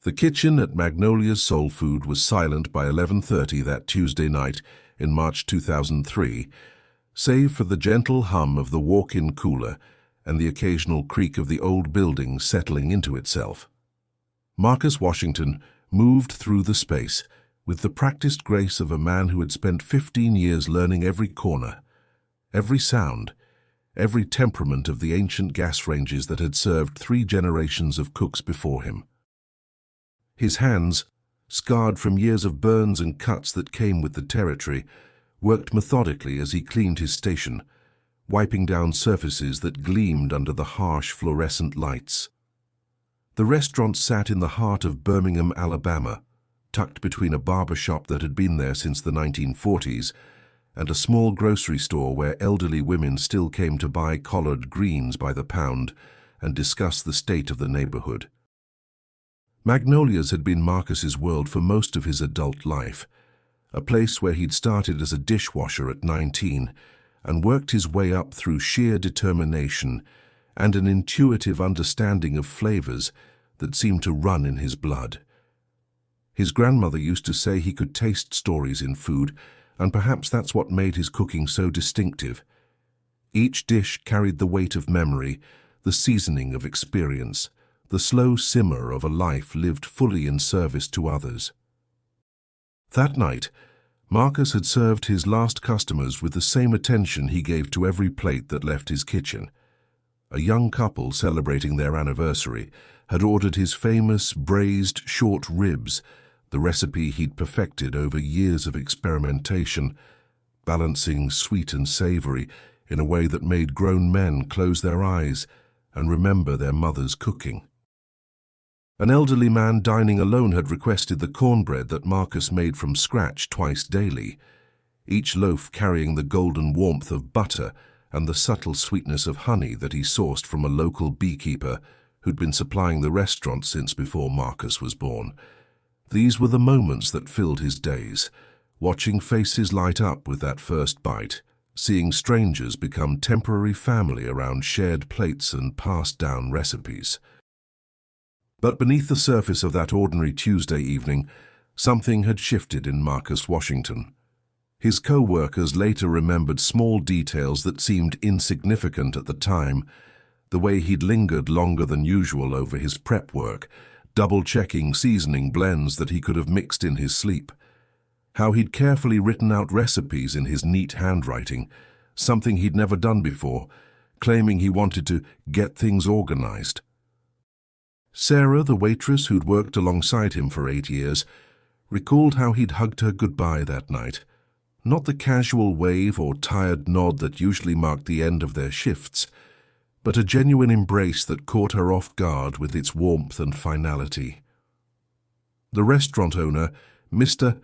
The kitchen at Magnolia's Soul Food was silent by 11:30 that Tuesday night in March 2003, save for the gentle hum of the walk-in cooler and the occasional creak of the old building settling into itself. Marcus Washington moved through the space with the practiced grace of a man who had spent 15 years learning every corner, every sound, every temperament of the ancient gas ranges that had served 3 generations of cooks before him. His hands, scarred from years of burns and cuts that came with the territory, worked methodically as he cleaned his station, wiping down surfaces that gleamed under the harsh fluorescent lights. The restaurant sat in the heart of Birmingham, Alabama, tucked between a barber shop that had been there since the 1940s and a small grocery store where elderly women still came to buy collard greens by the pound and discuss the state of the neighborhood. Magnolia's had been Marcus's world for most of his adult life, a place where he'd started as a dishwasher at 19 and worked his way up through sheer determination and an intuitive understanding of flavors that seemed to run in his blood. His grandmother used to say he could taste stories in food, and perhaps that's what made his cooking so distinctive. Each dish carried the weight of memory, the seasoning of experience, the slow simmer of a life lived fully in service to others. That night, Marcus had served his last customers with the same attention he gave to every plate that left his kitchen. A young couple celebrating their anniversary had ordered his famous braised short ribs, the recipe he'd perfected over years of experimentation, balancing sweet and savory in a way that made grown men close their eyes and remember their mother's cooking. An elderly man dining alone had requested the cornbread that Marcus made from scratch twice daily, each loaf carrying the golden warmth of butter and the subtle sweetness of honey that he sourced from a local beekeeper who'd been supplying the restaurant since before Marcus was born. These were the moments that filled his days, watching faces light up with that first bite, seeing strangers become temporary family around shared plates and passed down recipes. But beneath the surface of that ordinary Tuesday evening, something had shifted in Marcus Washington. His co-workers later remembered small details that seemed insignificant at the time, the way he'd lingered longer than usual over his prep work, double-checking seasoning blends that he could have mixed in his sleep, how he'd carefully written out recipes in his neat handwriting, something he'd never done before, claiming he wanted to get things organized. Sarah, the waitress who'd worked alongside him for 8 years, recalled how he'd hugged her goodbye that night, not the casual wave or tired nod that usually marked the end of their shifts, but a genuine embrace that caught her off guard with its warmth and finality. The restaurant owner, Mr.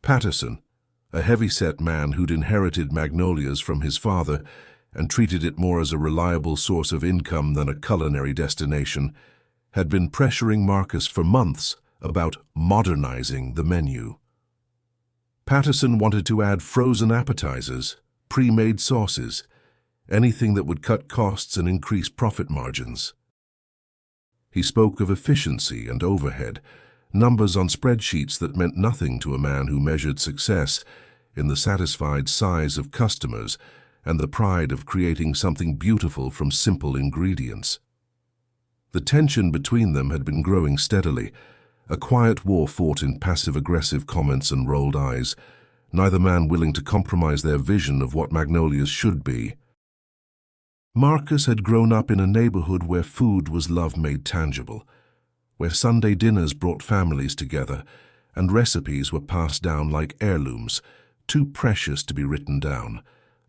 Patterson, a heavy-set man who'd inherited Magnolia's from his father and treated it more as a reliable source of income than a culinary destination, had been pressuring Marcus for months about modernizing the menu. Patterson wanted to add frozen appetizers, pre-made sauces, anything that would cut costs and increase profit margins. He spoke of efficiency and overhead, numbers on spreadsheets that meant nothing to a man who measured success in the satisfied sighs of customers and the pride of creating something beautiful from simple ingredients. The tension between them had been growing steadily, a quiet war fought in passive-aggressive comments and rolled eyes, neither man willing to compromise their vision of what Magnolia's should be. Marcus had grown up in a neighborhood where food was love made tangible, where Sunday dinners brought families together and recipes were passed down like heirlooms, too precious to be written down,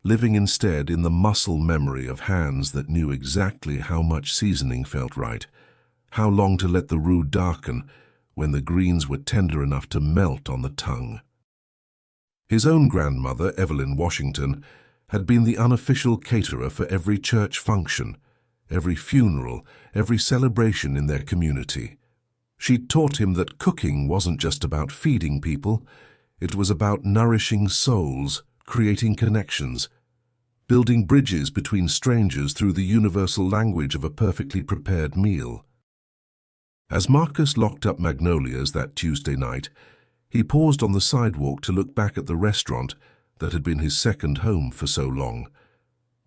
living instead in the muscle memory of hands that knew exactly how much seasoning felt right, how long to let the roux darken when the greens were tender enough to melt on the tongue. His own grandmother, Evelyn Washington, had been the unofficial caterer for every church function, every funeral, every celebration in their community. She'd taught him that cooking wasn't just about feeding people, it was about nourishing souls, creating connections, building bridges between strangers through the universal language of a perfectly prepared meal. As Marcus locked up Magnolia's that Tuesday night, he paused on the sidewalk to look back at the restaurant that had been his second home for so long.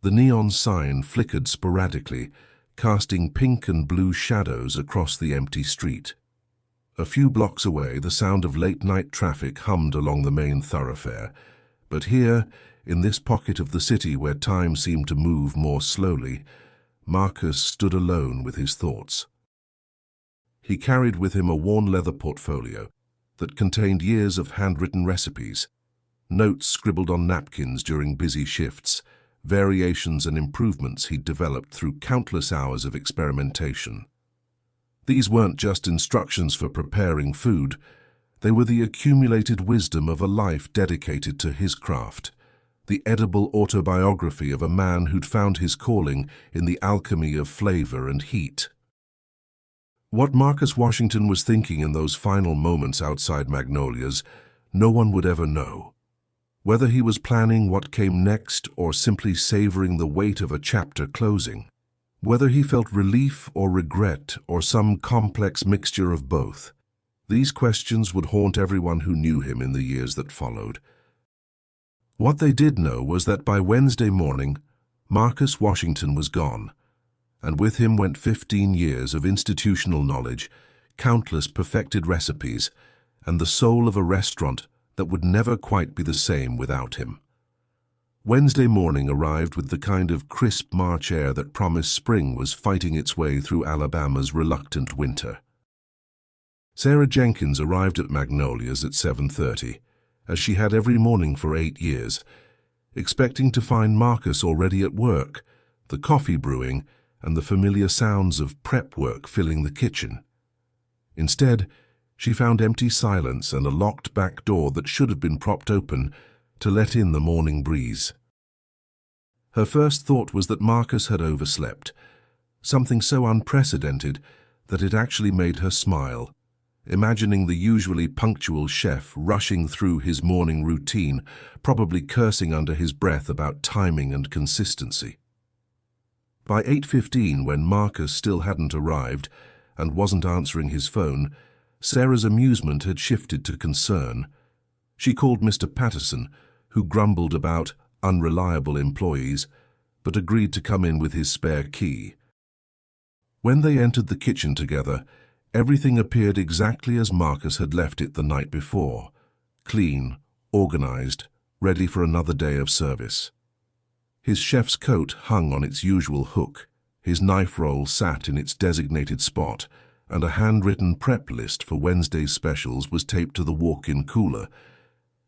The neon sign flickered sporadically, casting pink and blue shadows across the empty street. A few blocks away, the sound of late-night traffic hummed along the main thoroughfare. But here, in this pocket of the city where time seemed to move more slowly, Marcus stood alone with his thoughts. He carried with him a worn leather portfolio that contained years of handwritten recipes, notes scribbled on napkins during busy shifts, variations and improvements he'd developed through countless hours of experimentation. These weren't just instructions for preparing food, they were the accumulated wisdom of a life dedicated to his craft, the edible autobiography of a man who'd found his calling in the alchemy of flavor and heat. What Marcus Washington was thinking in those final moments outside Magnolia's, no one would ever know. Whether he was planning what came next or simply savoring the weight of a chapter closing, whether he felt relief or regret or some complex mixture of both, these questions would haunt everyone who knew him in the years that followed. What they did know was that by Wednesday morning, Marcus Washington was gone, and with him went 15 years of institutional knowledge, countless perfected recipes, and the soul of a restaurant that would never quite be the same without him. Wednesday morning arrived with the kind of crisp March air that promised spring was fighting its way through Alabama's reluctant winter. Sarah Jenkins arrived at Magnolia's at 7:30, as she had every morning for 8 years, expecting to find Marcus already at work, the coffee brewing, and the familiar sounds of prep work filling the kitchen. Instead, she found empty silence and a locked back door that should have been propped open to let in the morning breeze. Her first thought was that Marcus had overslept, something so unprecedented that it actually made her smile, imagining the usually punctual chef rushing through his morning routine, probably cursing under his breath about timing and consistency. By 8:15, when Marcus still hadn't arrived and wasn't answering his phone, Sarah's amusement had shifted to concern. She called Mr. Patterson, who grumbled about unreliable employees, but agreed to come in with his spare key. When they entered the kitchen together, everything appeared exactly as Marcus had left it the night before, clean, organized, ready for another day of service. His chef's coat hung on its usual hook, his knife roll sat in its designated spot, and a handwritten prep list for Wednesday's specials was taped to the walk-in cooler,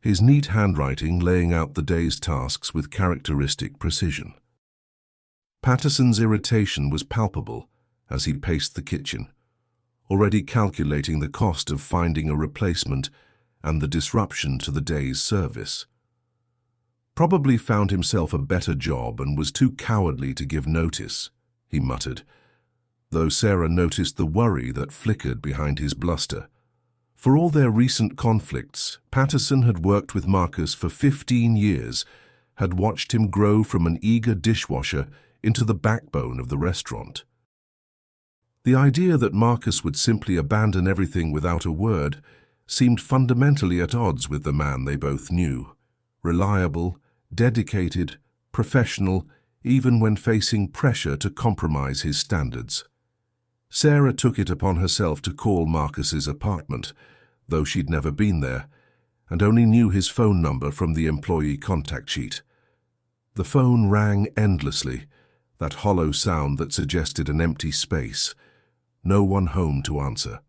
his neat handwriting laying out the day's tasks with characteristic precision. Patterson's irritation was palpable as he paced the kitchen, already calculating the cost of finding a replacement and the disruption to the day's service. Probably found himself a better job and was too cowardly to give notice, he muttered, though Sarah noticed the worry that flickered behind his bluster. For all their recent conflicts, Patterson had worked with Marcus for 15 years, had watched him grow from an eager dishwasher into the backbone of the restaurant. The idea that Marcus would simply abandon everything without a word seemed fundamentally at odds with the man they both knew. Reliable, dedicated, professional, even when facing pressure to compromise his standards. Sarah took it upon herself to call Marcus's apartment, though she'd never been there, and only knew his phone number from the employee contact sheet. The phone rang endlessly, that hollow sound that suggested an empty space, no one home to answer.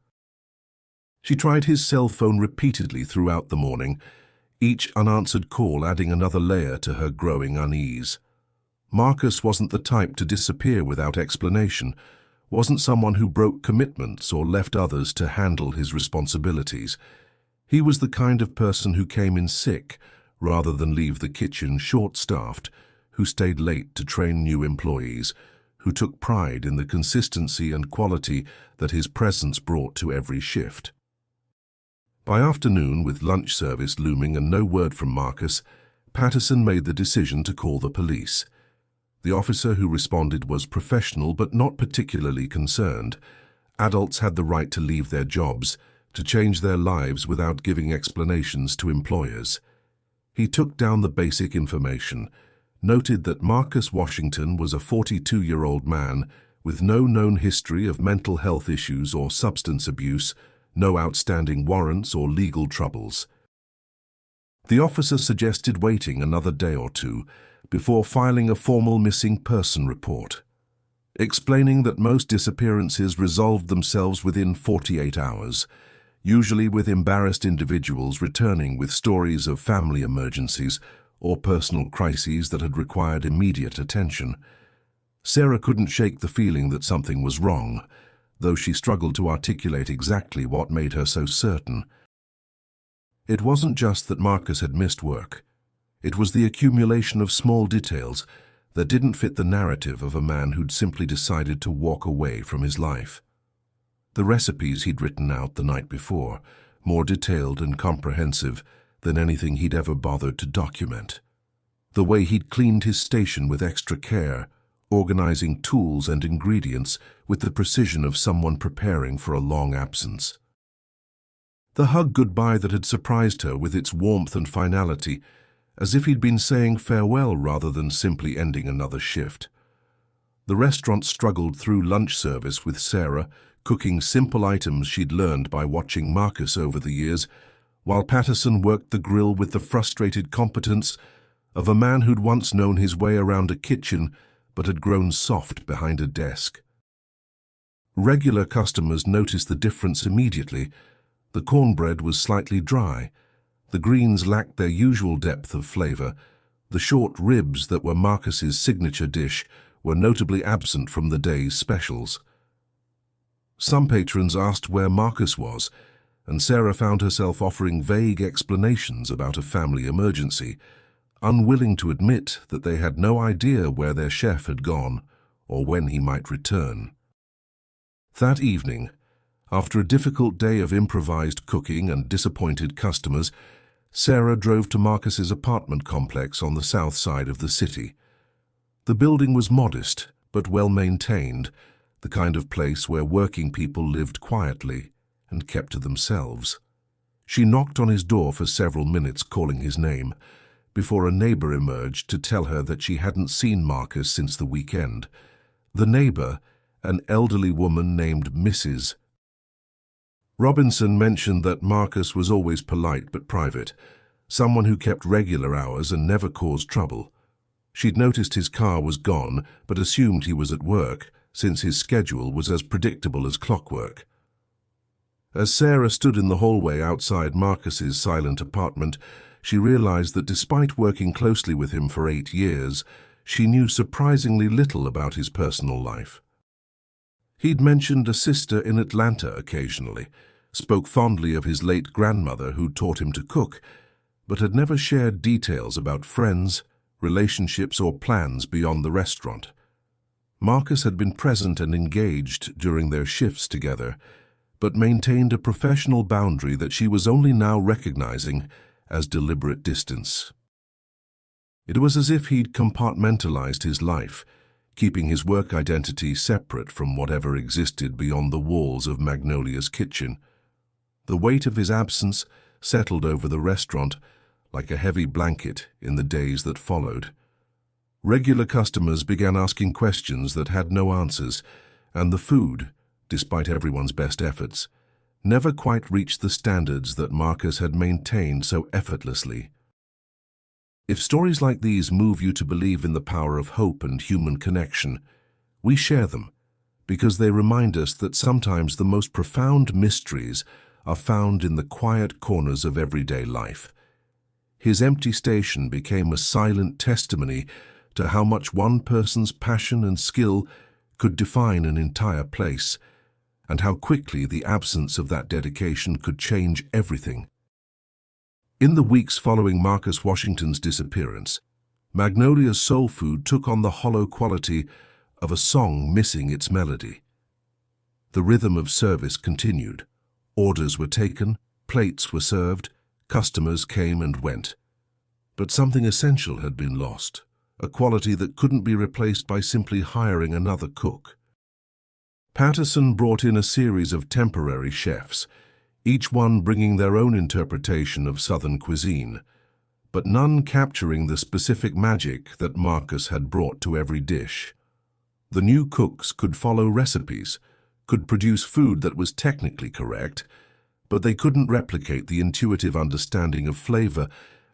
She tried his cell phone repeatedly throughout the morning, each unanswered call adding another layer to her growing unease. Marcus wasn't the type to disappear without explanation, wasn't someone who broke commitments or left others to handle his responsibilities. He was the kind of person who came in sick rather than leave the kitchen short-staffed, who stayed late to train new employees, who took pride in the consistency and quality that his presence brought to every shift. By afternoon, with lunch service looming and no word from Marcus, Patterson made the decision to call the police. The officer who responded was professional but not particularly concerned, Adults had the right to leave their jobs, to change their lives without giving explanations to employers. He took down the basic information, noted that Marcus Washington was a 42-year-old man with no known history of mental health issues or substance abuse, no outstanding warrants or legal troubles. The officer suggested waiting another day or two before filing a formal missing person report, explaining that most disappearances resolved themselves within 48 hours, usually with embarrassed individuals returning with stories of family emergencies or personal crises that had required immediate attention. Sarah couldn't shake the feeling that something was wrong, though she struggled to articulate exactly what made her so certain. It wasn't just that Marcus had missed work. It was the accumulation of small details that didn't fit the narrative of a man who'd simply decided to walk away from his life. The recipes he'd written out the night before, more detailed and comprehensive than anything he'd ever bothered to document. The way he'd cleaned his station with extra care, organizing tools and ingredients with the precision of someone preparing for a long absence. The hug goodbye that had surprised her with its warmth and finality, as if he'd been saying farewell rather than simply ending another shift. The restaurant struggled through lunch service with Sarah, cooking simple items she'd learned by watching Marcus over the years, while Patterson worked the grill with the frustrated competence of a man who'd once known his way around a kitchen but had grown soft behind a desk. Regular customers noticed the difference immediately. The cornbread was slightly dry, the greens lacked their usual depth of flavor, the short ribs that were Marcus's signature dish were notably absent from the day's specials. Some patrons asked where Marcus was, and Sarah found herself offering vague explanations about a family emergency, unwilling to admit that they had no idea where their chef had gone or when he might return. That evening, after a difficult day of improvised cooking and disappointed customers, Sarah drove to Marcus's apartment complex on the south side of the city. The building was modest but well-maintained, the kind of place where working people lived quietly and kept to themselves. She knocked on his door for several minutes, calling his name, before a neighbor emerged to tell her that she hadn't seen Marcus since the weekend. The neighbor, an elderly woman named Mrs. Robinson, mentioned that Marcus was always polite but private, someone who kept regular hours and never caused trouble. She'd noticed his car was gone, but assumed he was at work, since his schedule was as predictable as clockwork. As Sarah stood in the hallway outside Marcus's silent apartment, she realized that despite working closely with him for 8 years, she knew surprisingly little about his personal life. He'd mentioned a sister in Atlanta occasionally, spoke fondly of his late grandmother who taught him to cook, but had never shared details about friends, relationships, or plans beyond the restaurant. Marcus had been present and engaged during their shifts together, but maintained a professional boundary that she was only now recognizing as deliberate distance. It was as if he'd compartmentalized his life, keeping his work identity separate from whatever existed beyond the walls of Magnolia's kitchen. The weight of his absence settled over the restaurant like a heavy blanket in the days that followed. Regular customers began asking questions that had no answers, and the food, despite everyone's best efforts, never quite reached the standards that Marcus had maintained so effortlessly. If stories like these move you to believe in the power of hope and human connection, we share them because they remind us that sometimes the most profound mysteries are found in the quiet corners of everyday life. His empty station became a silent testimony to how much one person's passion and skill could define an entire place, and how quickly the absence of that dedication could change everything. In the weeks following Marcus Washington's disappearance, Magnolia's soul food took on the hollow quality of a song missing its melody. The rhythm of service continued. Orders were taken, plates were served, customers came and went. But something essential had been lost, a quality that couldn't be replaced by simply hiring another cook. Patterson brought in a series of temporary chefs, each one bringing their own interpretation of Southern cuisine, but none capturing the specific magic that Marcus had brought to every dish. The new cooks could follow recipes, could produce food that was technically correct, but they couldn't replicate the intuitive understanding of flavor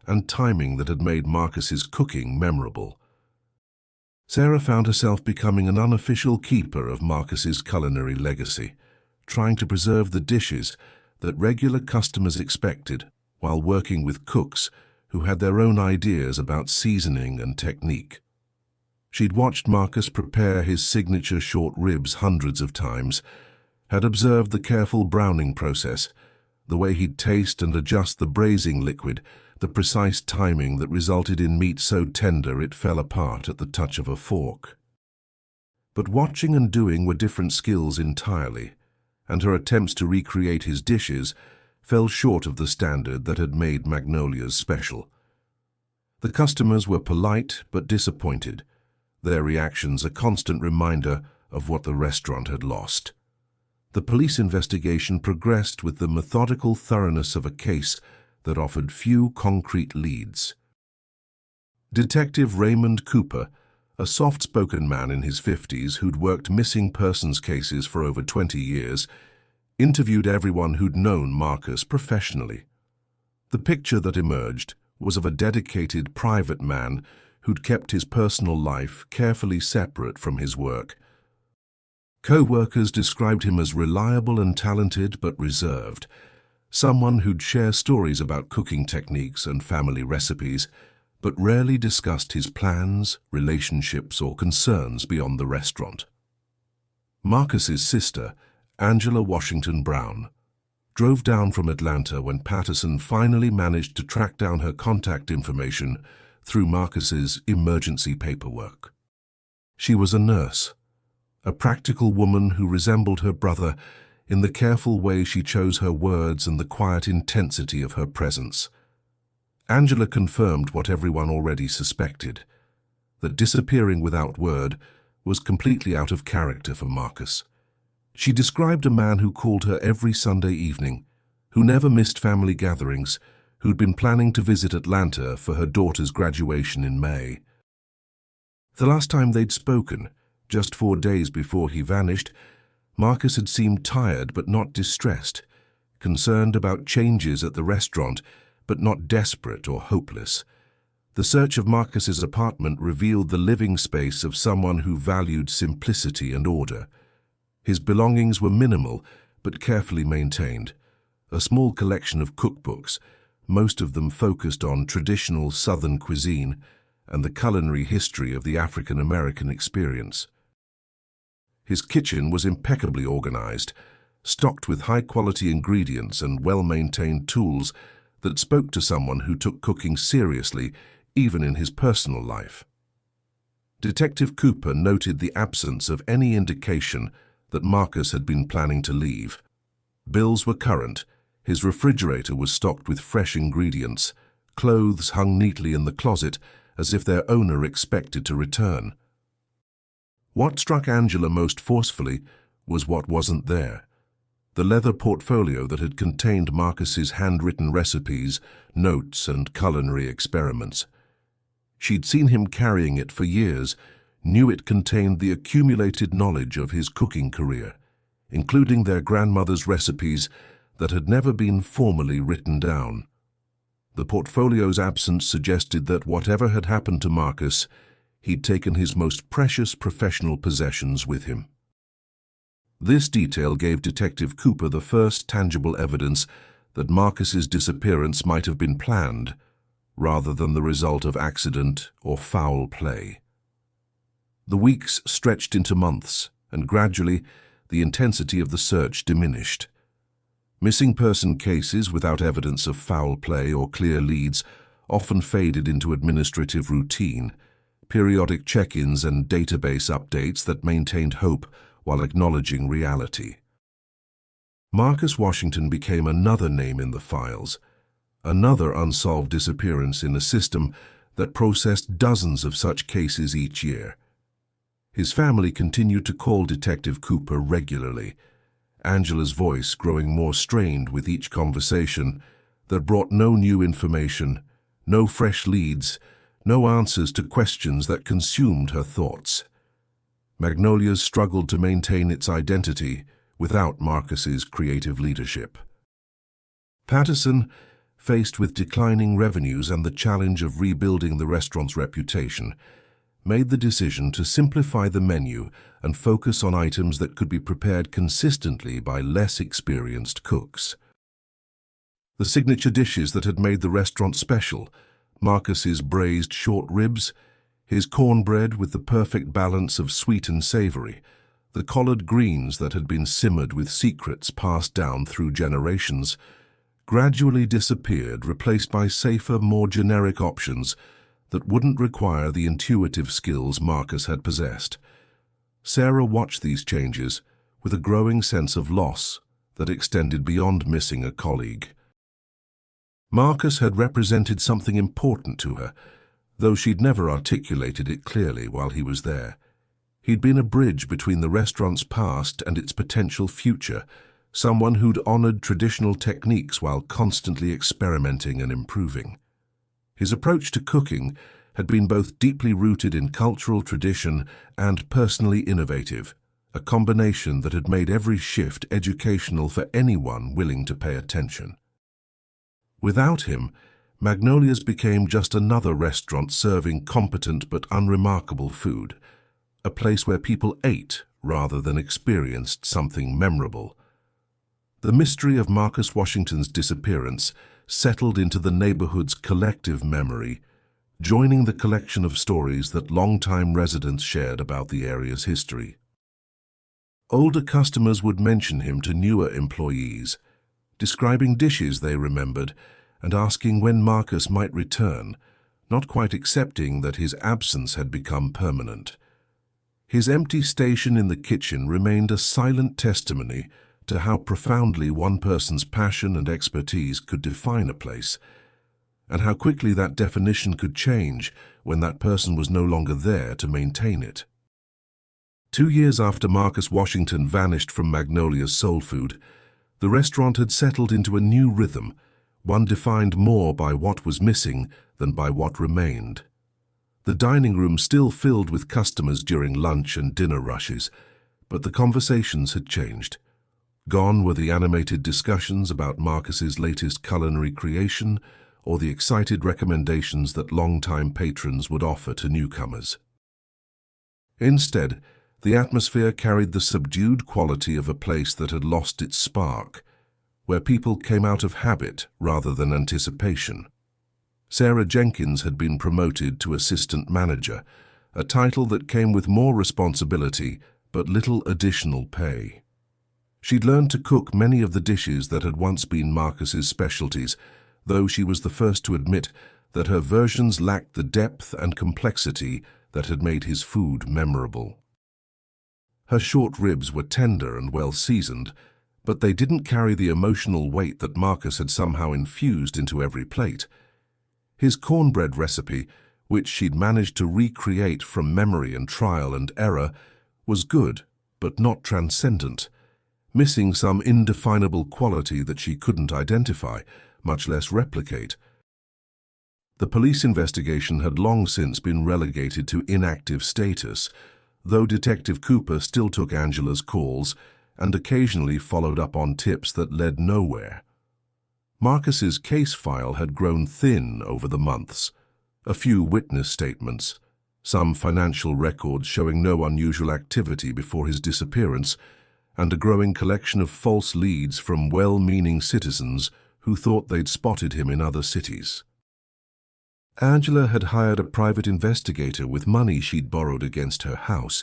and timing that had made Marcus's cooking memorable. Sarah found herself becoming an unofficial keeper of Marcus's culinary legacy, trying to preserve the dishes that regular customers expected while working with cooks who had their own ideas about seasoning and technique. She'd watched Marcus prepare his signature short ribs hundreds of times, had observed the careful browning process, the way he'd taste and adjust the braising liquid, the precise timing that resulted in meat so tender it fell apart at the touch of a fork. But watching and doing were different skills entirely, and her attempts to recreate his dishes fell short of the standard that had made Magnolia's special. The customers were polite but disappointed, their reactions a constant reminder of what the restaurant had lost. The police investigation progressed with the methodical thoroughness of a case that offered few concrete leads. Detective Raymond Cooper, a soft-spoken man in his 50s who'd worked missing persons cases for over 20 years, interviewed everyone who'd known Marcus professionally. The picture that emerged was of a dedicated private man who'd kept his personal life carefully separate from his work. Co-workers described him as reliable and talented but reserved, someone who'd share stories about cooking techniques and family recipes, but rarely discussed his plans, relationships, or concerns beyond the restaurant. Marcus's sister, Angela Washington Brown, drove down from Atlanta when Patterson finally managed to track down her contact information through Marcus's emergency paperwork. She was a nurse, a practical woman who resembled her brother in the careful way she chose her words and the quiet intensity of her presence. Angela confirmed what everyone already suspected, that disappearing without word was completely out of character for Marcus. She described a man who called her every Sunday evening, who never missed family gatherings, who'd been planning to visit Atlanta for her daughter's graduation in May. The last time they'd spoken, just 4 days before he vanished, Marcus had seemed tired but not distressed, concerned about changes at the restaurant but not desperate or hopeless. The search of Marcus's apartment revealed the living space of someone who valued simplicity and order. His belongings were minimal but carefully maintained, a small collection of cookbooks, most of them focused on traditional Southern cuisine and the culinary history of the African-American experience. His kitchen was impeccably organized, stocked with high-quality ingredients and well-maintained tools that spoke to someone who took cooking seriously, even in his personal life. Detective Cooper noted the absence of any indication that Marcus had been planning to leave. Bills were current, his refrigerator was stocked with fresh ingredients, clothes hung neatly in the closet as if their owner expected to return. What struck Angela most forcefully was what wasn't there. The leather portfolio that had contained Marcus's handwritten recipes, notes, and culinary experiments. She'd seen him carrying it for years, knew it contained the accumulated knowledge of his cooking career, including their grandmother's recipes that had never been formally written down. The portfolio's absence suggested that whatever had happened to Marcus, he'd taken his most precious professional possessions with him. This detail gave Detective Cooper the first tangible evidence that Marcus's disappearance might have been planned, rather than the result of accident or foul play. The weeks stretched into months, and gradually the intensity of the search diminished. Missing person cases without evidence of foul play or clear leads often faded into administrative routine, periodic check-ins and database updates that maintained hope while acknowledging reality. Marcus Washington became another name in the files, another unsolved disappearance in a system that processed dozens of such cases each year. His family continued to call Detective Cooper regularly, Angela's voice growing more strained with each conversation that brought no new information, no fresh leads, no answers to questions that consumed her thoughts. Magnolia's struggled to maintain its identity without Marcus's creative leadership. Patterson, faced with declining revenues and the challenge of rebuilding the restaurant's reputation, made the decision to simplify the menu and focus on items that could be prepared consistently by less experienced cooks. The signature dishes that had made the restaurant special, Marcus's braised short ribs, his cornbread with the perfect balance of sweet and savory, the collard greens that had been simmered with secrets passed down through generations, gradually disappeared, replaced by safer, more generic options that wouldn't require the intuitive skills Marcus had possessed. Sarah watched these changes with a growing sense of loss that extended beyond missing a colleague. Marcus had represented something important to her, though she'd never articulated it clearly while he was there. He'd been a bridge between the restaurant's past and its potential future, someone who'd honored traditional techniques while constantly experimenting and improving. His approach to cooking had been both deeply rooted in cultural tradition and personally innovative, a combination that had made every shift educational for anyone willing to pay attention. Without him, Magnolia's became just another restaurant serving competent but unremarkable food, a place where people ate rather than experienced something memorable. The mystery of Marcus Washington's disappearance settled into the neighborhood's collective memory, joining the collection of stories that longtime residents shared about the area's history. Older customers would mention him to newer employees, describing dishes they remembered and asking when Marcus might return, not quite accepting that his absence had become permanent. His empty station in the kitchen remained a silent testimony to how profoundly one person's passion and expertise could define a place, and how quickly that definition could change when that person was no longer there to maintain it. 2 years after Marcus Washington vanished from Magnolia's Soul Food, the restaurant had settled into a new rhythm, one defined more by what was missing than by what remained. The dining room still filled with customers during lunch and dinner rushes, but the conversations had changed. Gone were the animated discussions about Marcus's latest culinary creation or the excited recommendations that longtime patrons would offer to newcomers. Instead, the atmosphere carried the subdued quality of a place that had lost its spark, where people came out of habit rather than anticipation. Sarah Jenkins had been promoted to assistant manager, a title that came with more responsibility but little additional pay. She'd learned to cook many of the dishes that had once been Marcus's specialties, though she was the first to admit that her versions lacked the depth and complexity that had made his food memorable. Her short ribs were tender and well seasoned, but they didn't carry the emotional weight that Marcus had somehow infused into every plate. His cornbread recipe, which she'd managed to recreate from memory and trial and error, was good, but not transcendent, missing some indefinable quality that she couldn't identify, much less replicate. The police investigation had long since been relegated to inactive status, though Detective Cooper still took Angela's calls and occasionally followed up on tips that led nowhere. Marcus's case file had grown thin over the months. A few witness statements, some financial records showing no unusual activity before his disappearance, and a growing collection of false leads from well-meaning citizens who thought they'd spotted him in other cities. Angela had hired a private investigator with money she'd borrowed against her house,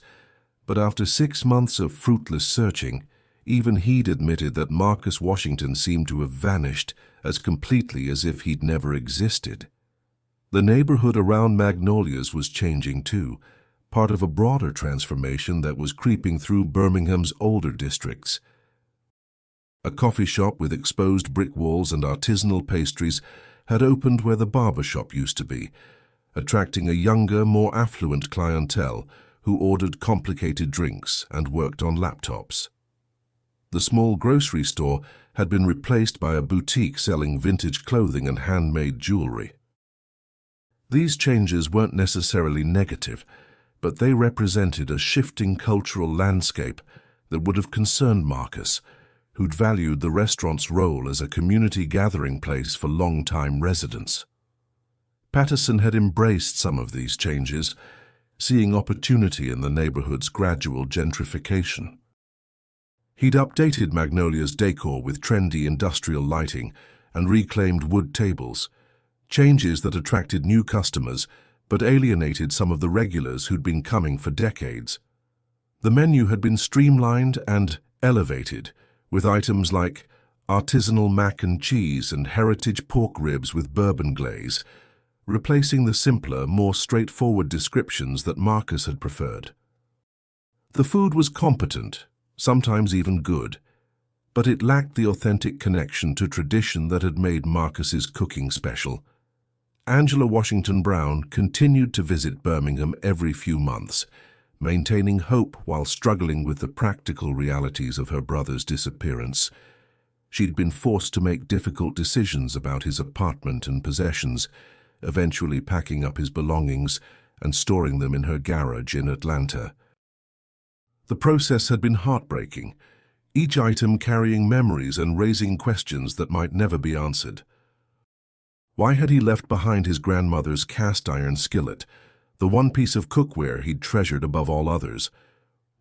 but after 6 months of fruitless searching, even he'd admitted that Marcus Washington seemed to have vanished as completely as if he'd never existed. The neighborhood around Magnolia's was changing too, part of a broader transformation that was creeping through Birmingham's older districts. A coffee shop with exposed brick walls and artisanal pastries had opened where the barber shop used to be, attracting a younger, more affluent clientele who ordered complicated drinks and worked on laptops. The small grocery store had been replaced by a boutique selling vintage clothing and handmade jewelry. These changes weren't necessarily negative, but they represented a shifting cultural landscape that would have concerned Marcus, who'd valued the restaurant's role as a community gathering place for long-time residents. Patterson had embraced some of these changes, seeing opportunity in the neighborhood's gradual gentrification. He'd updated Magnolia's decor with trendy industrial lighting and reclaimed wood tables, changes that attracted new customers but alienated some of the regulars who'd been coming for decades. The menu had been streamlined and elevated, with items like artisanal mac and cheese and heritage pork ribs with bourbon glaze, replacing the simpler, more straightforward descriptions that Marcus had preferred. The food was competent, sometimes even good, but it lacked the authentic connection to tradition that had made Marcus's cooking special. Angela Washington Brown continued to visit Birmingham every few months, maintaining hope while struggling with the practical realities of her brother's disappearance. She'd been forced to make difficult decisions about his apartment and possessions, eventually packing up his belongings and storing them in her garage in Atlanta. The process had been heartbreaking, each item carrying memories and raising questions that might never be answered. Why had he left behind his grandmother's cast-iron skillet, the one piece of cookware he'd treasured above all others?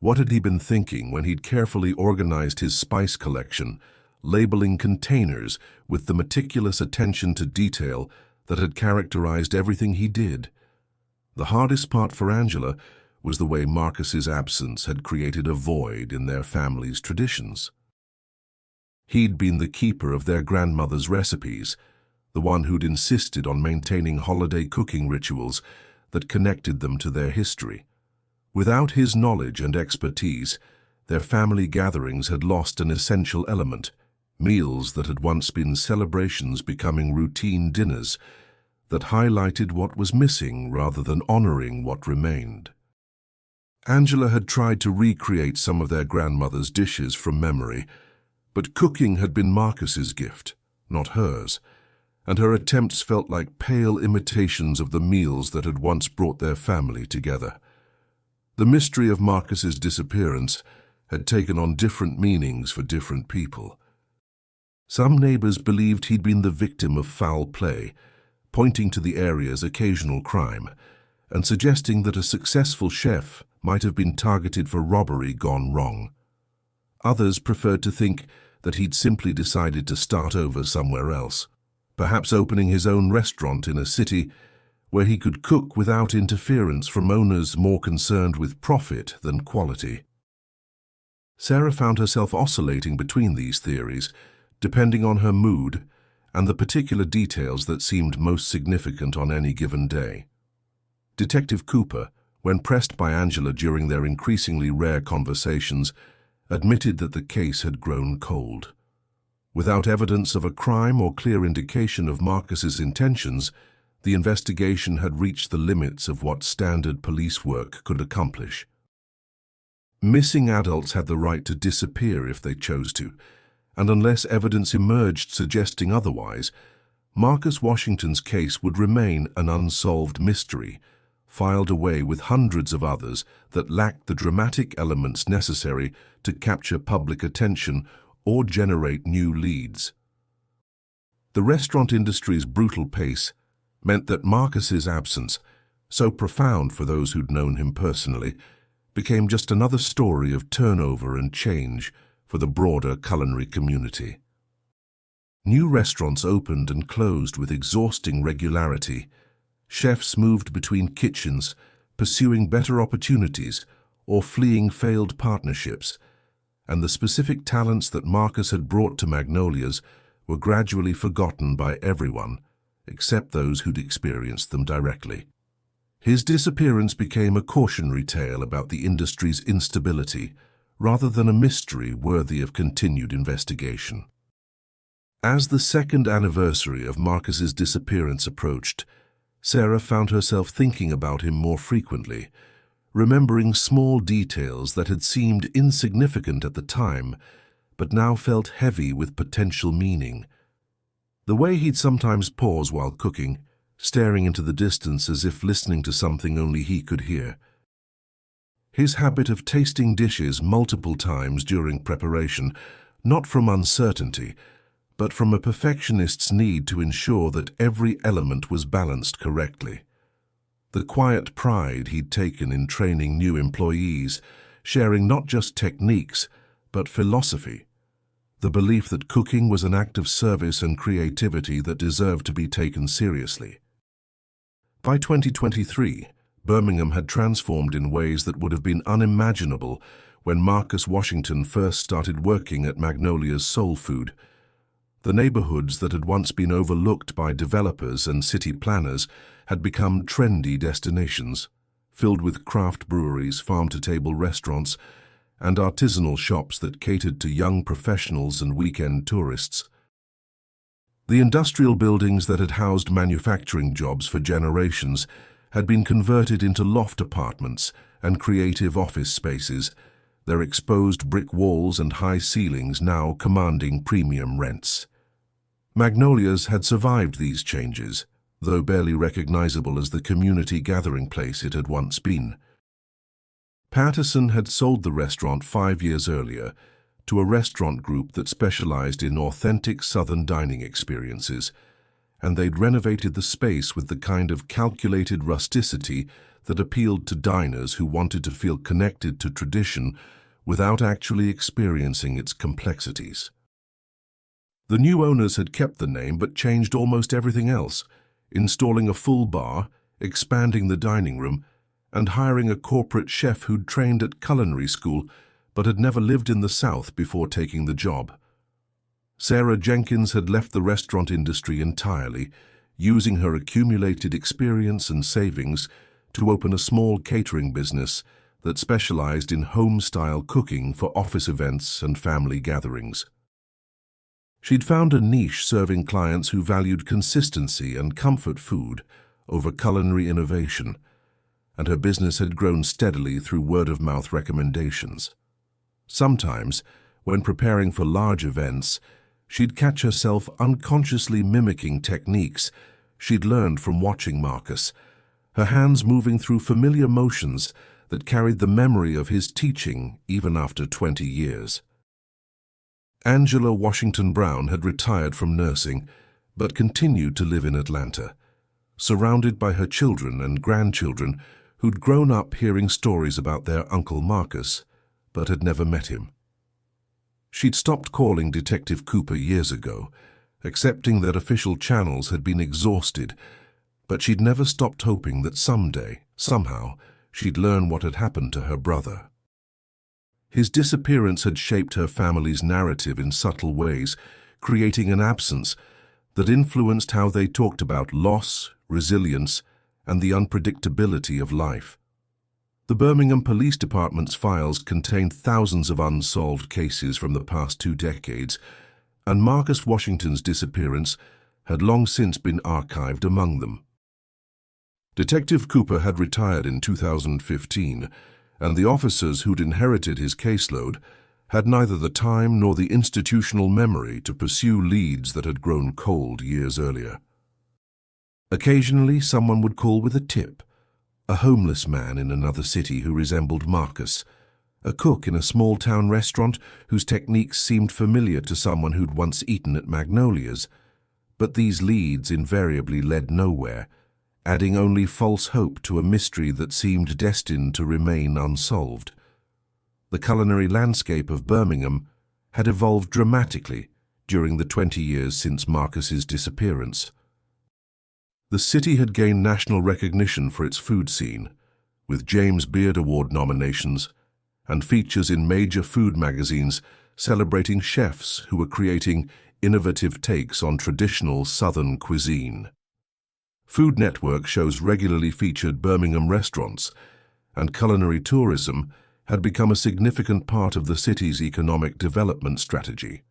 What had he been thinking when he'd carefully organized his spice collection, labeling containers with the meticulous attention to detail that had characterized everything he did? The hardest part for Angela was the way Marcus's absence had created a void in their family's traditions. He'd been the keeper of their grandmother's recipes, the one who'd insisted on maintaining holiday cooking rituals that connected them to their history. Without his knowledge and expertise, their family gatherings had lost an essential element, meals that had once been celebrations becoming routine dinners that highlighted what was missing rather than honoring what remained. Angela had tried to recreate some of their grandmother's dishes from memory, but cooking had been Marcus's gift, not hers, and her attempts felt like pale imitations of the meals that had once brought their family together. The mystery of Marcus's disappearance had taken on different meanings for different people. Some neighbors believed he'd been the victim of foul play, pointing to the area's occasional crime, and suggesting that a successful chef might have been targeted for robbery gone wrong. Others preferred to think that he'd simply decided to start over somewhere else, perhaps opening his own restaurant in a city where he could cook without interference from owners more concerned with profit than quality. Sarah found herself oscillating between these theories, depending on her mood and the particular details that seemed most significant on any given day. Detective Cooper, when pressed by Angela during their increasingly rare conversations, admitted that the case had grown cold. Without evidence of a crime or clear indication of Marcus's intentions, the investigation had reached the limits of what standard police work could accomplish. Missing adults had the right to disappear if they chose to, and unless evidence emerged suggesting otherwise, Marcus Washington's case would remain an unsolved mystery, filed away with hundreds of others that lacked the dramatic elements necessary to capture public attention or generate new leads. The restaurant industry's brutal pace meant that Marcus's absence, so profound for those who'd known him personally, became just another story of turnover and change for the broader culinary community. New restaurants opened and closed with exhausting regularity. Chefs moved between kitchens, pursuing better opportunities or fleeing failed partnerships, and the specific talents that Marcus had brought to Magnolia's were gradually forgotten by everyone, except those who'd experienced them directly. His disappearance became a cautionary tale about the industry's instability, rather than a mystery worthy of continued investigation. As the second anniversary of Marcus's disappearance approached, Sarah found herself thinking about him more frequently, remembering small details that had seemed insignificant at the time, but now felt heavy with potential meaning. The way he'd sometimes pause while cooking, staring into the distance as if listening to something only he could hear. His habit of tasting dishes multiple times during preparation, not from uncertainty, but from a perfectionist's need to ensure that every element was balanced correctly. The quiet pride he'd taken in training new employees, sharing not just techniques, but philosophy. The belief that cooking was an act of service and creativity that deserved to be taken seriously. By 2023, Birmingham had transformed in ways that would have been unimaginable when Marcus Washington first started working at Magnolia's Soul Food. The neighborhoods that had once been overlooked by developers and city planners had become trendy destinations, filled with craft breweries, farm-to-table restaurants, and artisanal shops that catered to young professionals and weekend tourists. The industrial buildings that had housed manufacturing jobs for generations had been converted into loft apartments and creative office spaces, their exposed brick walls and high ceilings now commanding premium rents. Magnolia's had survived these changes, though barely recognizable as the community gathering place it had once been. Patterson had sold the restaurant 5 years earlier to a restaurant group that specialized in authentic Southern dining experiences, and they'd renovated the space with the kind of calculated rusticity that appealed to diners who wanted to feel connected to tradition without actually experiencing its complexities. The new owners had kept the name but changed almost everything else, installing a full bar, expanding the dining room, and hiring a corporate chef who'd trained at culinary school but had never lived in the South before taking the job. Sarah Jenkins had left the restaurant industry entirely, using her accumulated experience and savings to open a small catering business that specialized in home-style cooking for office events and family gatherings. She'd found a niche serving clients who valued consistency and comfort food over culinary innovation, and her business had grown steadily through word-of-mouth recommendations. Sometimes, when preparing for large events, she'd catch herself unconsciously mimicking techniques she'd learned from watching Marcus, her hands moving through familiar motions that carried the memory of his teaching even after 20 years. Angela Washington Brown had retired from nursing, but continued to live in Atlanta, surrounded by her children and grandchildren who'd grown up hearing stories about their Uncle Marcus, but had never met him. She'd stopped calling Detective Cooper years ago, accepting that official channels had been exhausted, but she'd never stopped hoping that someday, somehow, she'd learn what had happened to her brother. His disappearance had shaped her family's narrative in subtle ways, creating an absence that influenced how they talked about loss, resilience, and the unpredictability of life. The Birmingham Police Department's files contained thousands of unsolved cases from the past 2 decades, and Marcus Washington's disappearance had long since been archived among them. Detective Cooper had retired in 2015, and the officers who'd inherited his caseload had neither the time nor the institutional memory to pursue leads that had grown cold years earlier. Occasionally, someone would call with a tip: a homeless man in another city who resembled Marcus, a cook in a small-town restaurant whose techniques seemed familiar to someone who'd once eaten at Magnolia's. But these leads invariably led nowhere, adding only false hope to a mystery that seemed destined to remain unsolved. The culinary landscape of Birmingham had evolved dramatically during the 20 years since Marcus's disappearance. The city had gained national recognition for its food scene, with James Beard Award nominations and features in major food magazines celebrating chefs who were creating innovative takes on traditional Southern cuisine. Food Network shows regularly featured Birmingham restaurants, and culinary tourism had become a significant part of the city's economic development strategy.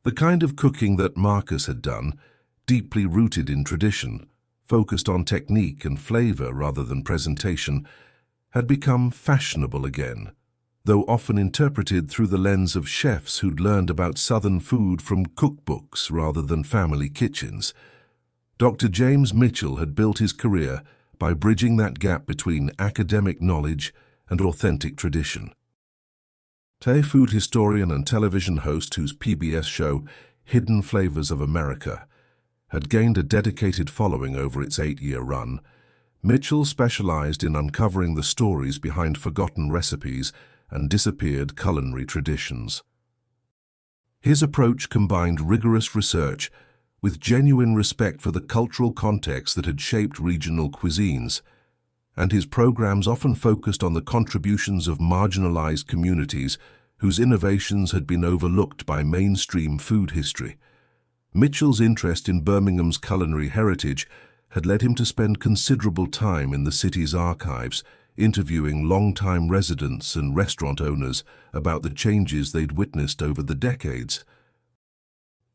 The kind of cooking that Marcus had done, deeply rooted in tradition, focused on technique and flavor rather than presentation, had become fashionable again, though often interpreted through the lens of chefs who'd learned about Southern food from cookbooks rather than family kitchens. Dr. James Mitchell had built his career by bridging that gap between academic knowledge and authentic tradition. A food historian and television host whose PBS show, Hidden Flavors of America, had gained a dedicated following over its 8-year run, Mitchell specialized in uncovering the stories behind forgotten recipes and disappeared culinary traditions. His approach combined rigorous research with genuine respect for the cultural context that had shaped regional cuisines, and his programs often focused on the contributions of marginalized communities whose innovations had been overlooked by mainstream food history. Mitchell's interest in Birmingham's culinary heritage had led him to spend considerable time in the city's archives, interviewing longtime residents and restaurant owners about the changes they'd witnessed over the decades.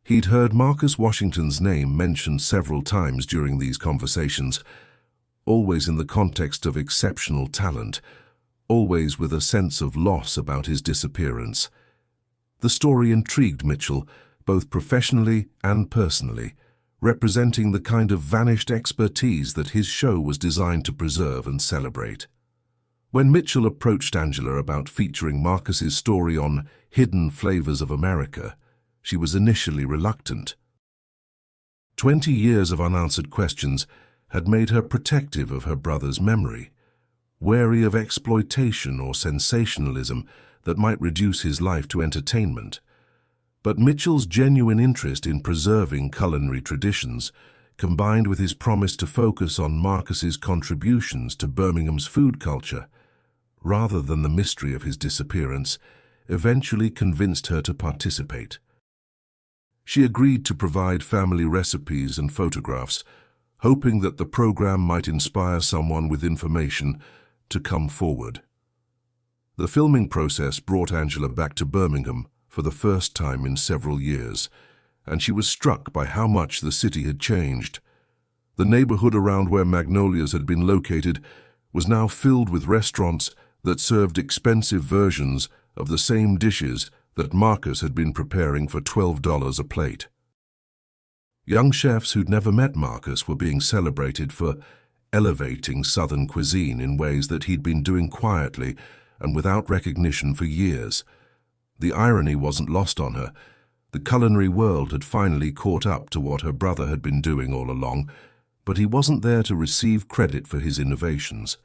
He'd heard Marcus Washington's name mentioned several times during these conversations, always in the context of exceptional talent, always with a sense of loss about his disappearance. The story intrigued Mitchell, both professionally and personally, representing the kind of vanished expertise that his show was designed to preserve and celebrate. When Mitchell approached Angela about featuring Marcus's story on Hidden Flavors of America, she was initially reluctant. 20 years of unanswered questions had made her protective of her brother's memory, wary of exploitation or sensationalism that might reduce his life to entertainment. But Mitchell's genuine interest in preserving culinary traditions, combined with his promise to focus on Marcus's contributions to Birmingham's food culture, rather than the mystery of his disappearance, eventually convinced her to participate. She agreed to provide family recipes and photographs, hoping that the program might inspire someone with information to come forward. The filming process brought Angela back to Birmingham for the first time in several years, and she was struck by how much the city had changed. The neighborhood around where Magnolia's had been located was now filled with restaurants that served expensive versions of the same dishes that Marcus had been preparing for $12 a plate. Young chefs who'd never met Marcus were being celebrated for elevating Southern cuisine in ways that he'd been doing quietly and without recognition for years. The irony wasn't lost on her. The culinary world had finally caught up to what her brother had been doing all along, but he wasn't there to receive credit for his innovations.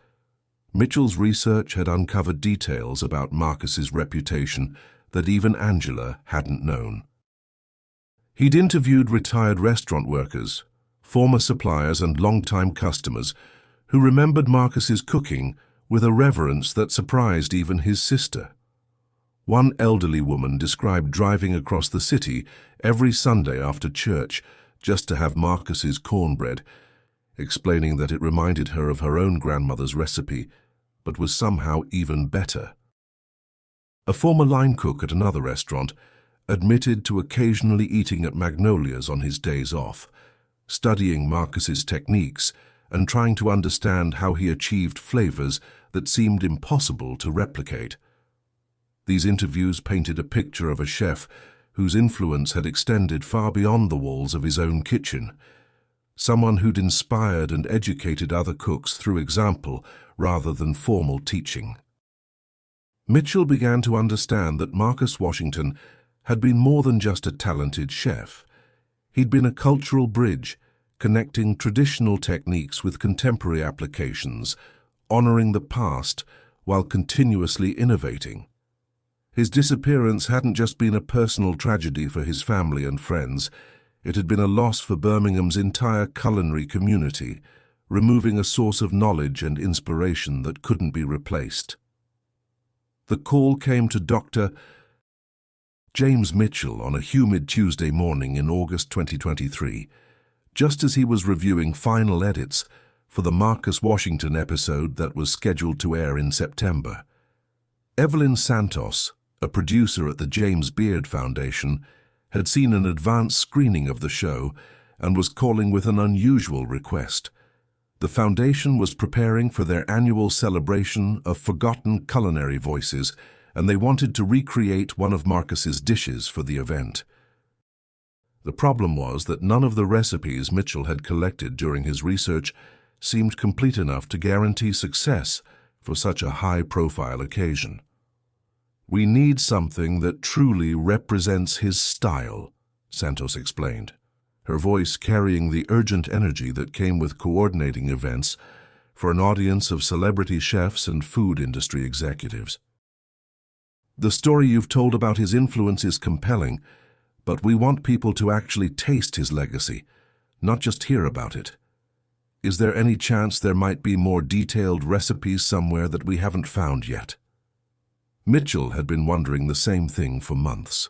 Mitchell's research had uncovered details about Marcus's reputation that even Angela hadn't known. He'd interviewed retired restaurant workers, former suppliers and longtime customers who remembered Marcus's cooking with a reverence that surprised even his sister. One elderly woman described driving across the city every Sunday after church just to have Marcus's cornbread, explaining that it reminded her of her own grandmother's recipe, but was somehow even better. A former line cook at another restaurant admitted to occasionally eating at Magnolia's on his days off, studying Marcus's techniques and trying to understand how he achieved flavors that seemed impossible to replicate. These interviews painted a picture of a chef whose influence had extended far beyond the walls of his own kitchen, someone who'd inspired and educated other cooks through example rather than formal teaching. Mitchell began to understand that Marcus Washington had been more than just a talented chef. He'd been a cultural bridge, connecting traditional techniques with contemporary applications, honoring the past while continuously innovating. His disappearance hadn't just been a personal tragedy for his family and friends. It had been a loss for Birmingham's entire culinary community, removing a source of knowledge and inspiration that couldn't be replaced. The call came to Dr. James Mitchell on a humid Tuesday morning in August 2023, just as he was reviewing final edits for the Marcus Washington episode that was scheduled to air in September. Evelyn Santos, a producer at the James Beard Foundation, had seen an advanced screening of the show and was calling with an unusual request. The foundation was preparing for their annual celebration of forgotten culinary voices, and they wanted to recreate one of Marcus's dishes for the event. The problem was that none of the recipes Mitchell had collected during his research seemed complete enough to guarantee success for such a high-profile occasion. "We need something that truly represents his style," Santos explained, her voice carrying the urgent energy that came with coordinating events for an audience of celebrity chefs and food industry executives. "The story you've told about his influence is compelling, but we want people to actually taste his legacy, not just hear about it. Is there any chance there might be more detailed recipes somewhere that we haven't found yet?" Mitchell had been wondering the same thing for months.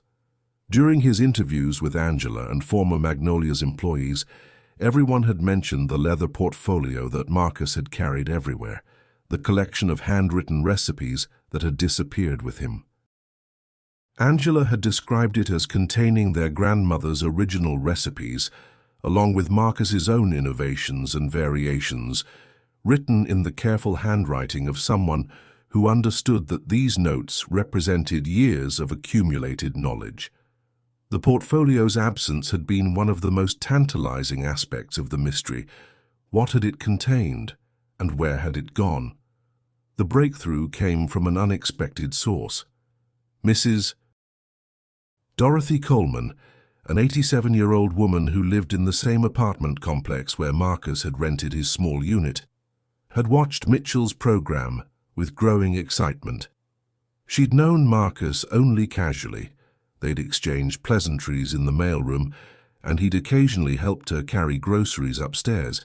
During his interviews with Angela and former Magnolia's employees, everyone had mentioned the leather portfolio that Marcus had carried everywhere, the collection of handwritten recipes that had disappeared with him. Angela had described it as containing their grandmother's original recipes, along with Marcus's own innovations and variations, written in the careful handwriting of someone who understood that these notes represented years of accumulated knowledge. The portfolio's absence had been one of the most tantalizing aspects of the mystery. What had it contained, and where had it gone? The breakthrough came from an unexpected source. Mrs. Dorothy Coleman, an 87-year-old woman who lived in the same apartment complex where Marcus had rented his small unit, had watched Mitchell's program with growing excitement. She'd known Marcus only casually. They'd exchanged pleasantries in the mailroom, and he'd occasionally helped her carry groceries upstairs.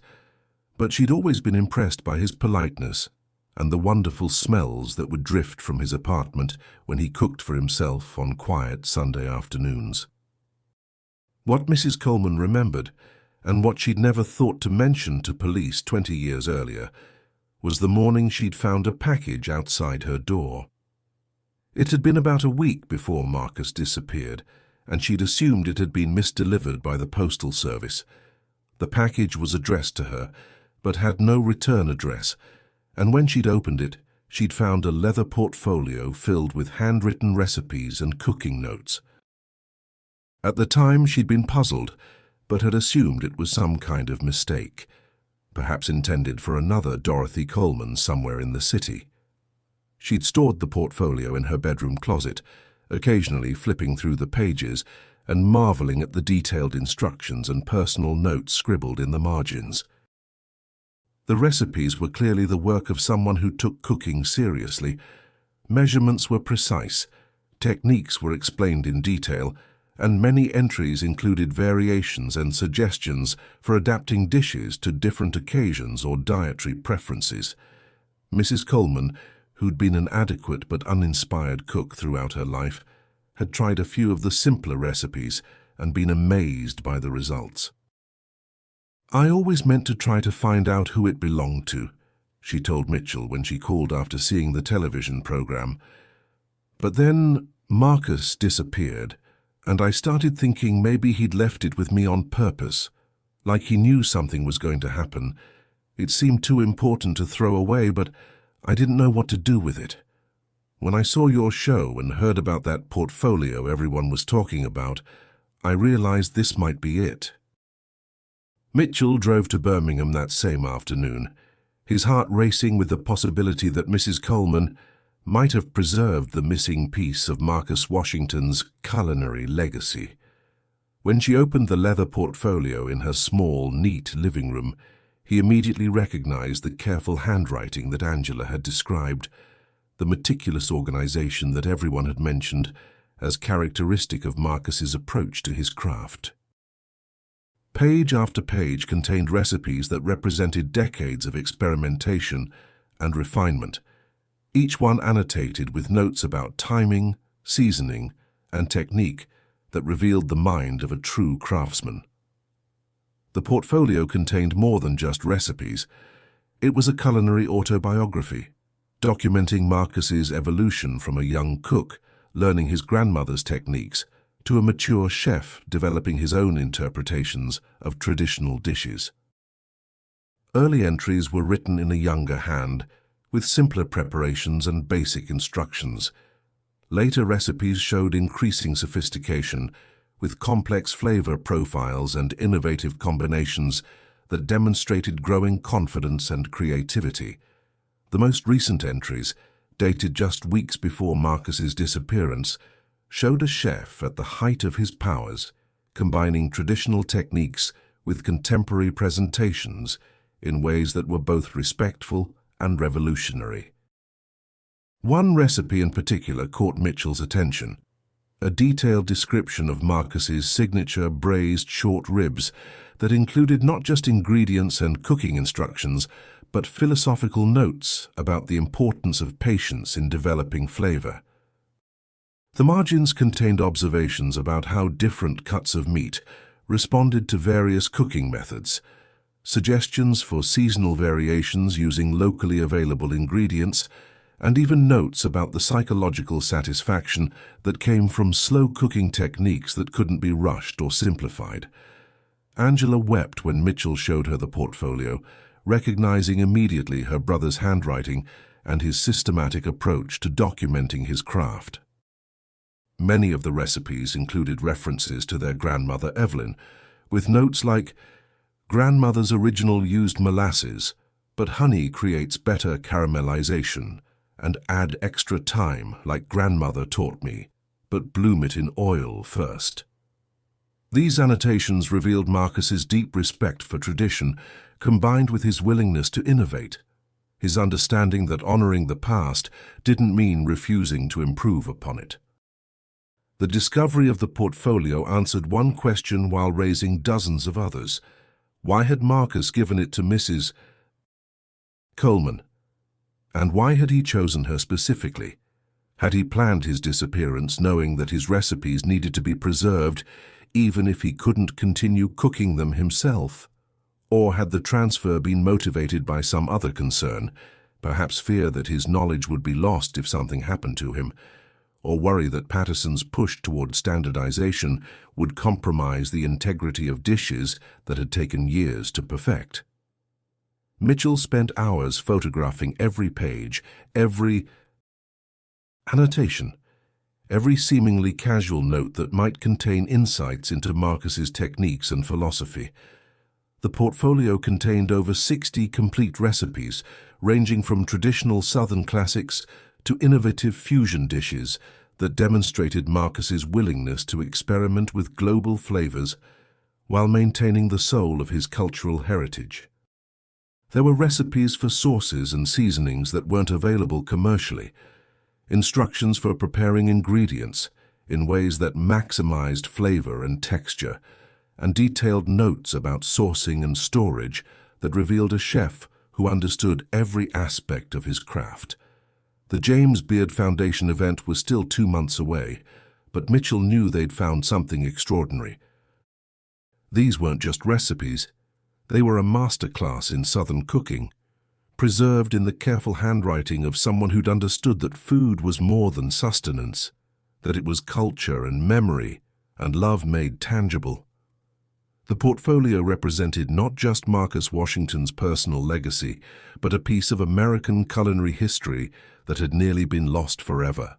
But she'd always been impressed by his politeness and the wonderful smells that would drift from his apartment when he cooked for himself on quiet Sunday afternoons. What Mrs. Coleman remembered, and what she'd never thought to mention to police 20 years earlier, was the morning she'd found a package outside her door. It had been about a week before Marcus disappeared, and she'd assumed it had been misdelivered by the postal service. The package was addressed to her, but had no return address, and when she'd opened it, she'd found a leather portfolio filled with handwritten recipes and cooking notes. At the time, she'd been puzzled, but had assumed it was some kind of mistake, perhaps intended for another Dorothy Coleman somewhere in the city. She'd stored the portfolio in her bedroom closet, occasionally flipping through the pages and marveling at the detailed instructions and personal notes scribbled in the margins. The recipes were clearly the work of someone who took cooking seriously. Measurements were precise, techniques were explained in detail, and many entries included variations and suggestions for adapting dishes to different occasions or dietary preferences. Mrs. Coleman, who'd been an adequate but uninspired cook throughout her life, had tried a few of the simpler recipes and been amazed by the results. "I always meant to try to find out who it belonged to," she told Mitchell when she called after seeing the television program. "But then Marcus disappeared, and I started thinking maybe he'd left it with me on purpose, like he knew something was going to happen. It seemed too important to throw away, but I didn't know what to do with it. When I saw your show and heard about that portfolio everyone was talking about, I realized this might be it." Mitchell drove to Birmingham that same afternoon, his heart racing with the possibility that Mrs. Coleman might have preserved the missing piece of Marcus Washington's culinary legacy. When she opened the leather portfolio in her small, neat living room, he immediately recognized the careful handwriting that Angela had described, the meticulous organization that everyone had mentioned as characteristic of Marcus's approach to his craft. Page after page contained recipes that represented decades of experimentation and refinement, each one annotated with notes about timing, seasoning, and technique that revealed the mind of a true craftsman. The portfolio contained more than just recipes. It was a culinary autobiography, documenting Marcus's evolution from a young cook, learning his grandmother's techniques, to a mature chef developing his own interpretations of traditional dishes. Early entries were written in a younger hand, with simpler preparations and basic instructions. Later recipes showed increasing sophistication, with complex flavor profiles and innovative combinations that demonstrated growing confidence and creativity. The most recent entries, dated just weeks before Marcus's disappearance, showed a chef at the height of his powers, combining traditional techniques with contemporary presentations in ways that were both respectful and revolutionary. One recipe in particular caught Mitchell's attention: a detailed description of Marcus's signature braised short ribs that included not just ingredients and cooking instructions, but philosophical notes about the importance of patience in developing flavor. The margins contained observations about how different cuts of meat responded to various cooking methods, suggestions for seasonal variations using locally available ingredients, and even notes about the psychological satisfaction that came from slow cooking techniques that couldn't be rushed or simplified. Angela wept when Mitchell showed her the portfolio, recognizing immediately her brother's handwriting and his systematic approach to documenting his craft. Many of the recipes included references to their grandmother Evelyn, with notes like, "Grandmother's original used molasses, but honey creates better caramelization, and add extra time like grandmother taught me, but bloom it in oil first." These annotations revealed Marcus's deep respect for tradition, combined with his willingness to innovate, his understanding that honoring the past didn't mean refusing to improve upon it. The discovery of the portfolio answered one question while raising dozens of others. Why had Marcus given it to Mrs. Coleman? And why had he chosen her specifically? Had he planned his disappearance knowing that his recipes needed to be preserved even if he couldn't continue cooking them himself? Or had the transfer been motivated by some other concern, perhaps fear that his knowledge would be lost if something happened to him, or worry that Patterson's push toward standardization would compromise the integrity of dishes that had taken years to perfect? Mitchell spent hours photographing every page, every annotation, every seemingly casual note that might contain insights into Marcus's techniques and philosophy. The portfolio contained over 60 complete recipes, ranging from traditional Southern classics to innovative fusion dishes that demonstrated Marcus's willingness to experiment with global flavors while maintaining the soul of his cultural heritage. There were recipes for sauces and seasonings that weren't available commercially, instructions for preparing ingredients in ways that maximized flavor and texture, and detailed notes about sourcing and storage that revealed a chef who understood every aspect of his craft. The James Beard Foundation event was still 2 months away, but Mitchell knew they'd found something extraordinary. These weren't just recipes. They were a masterclass in Southern cooking, preserved in the careful handwriting of someone who'd understood that food was more than sustenance, that it was culture and memory and love made tangible. The portfolio represented not just Marcus Washington's personal legacy, but a piece of American culinary history that had nearly been lost forever.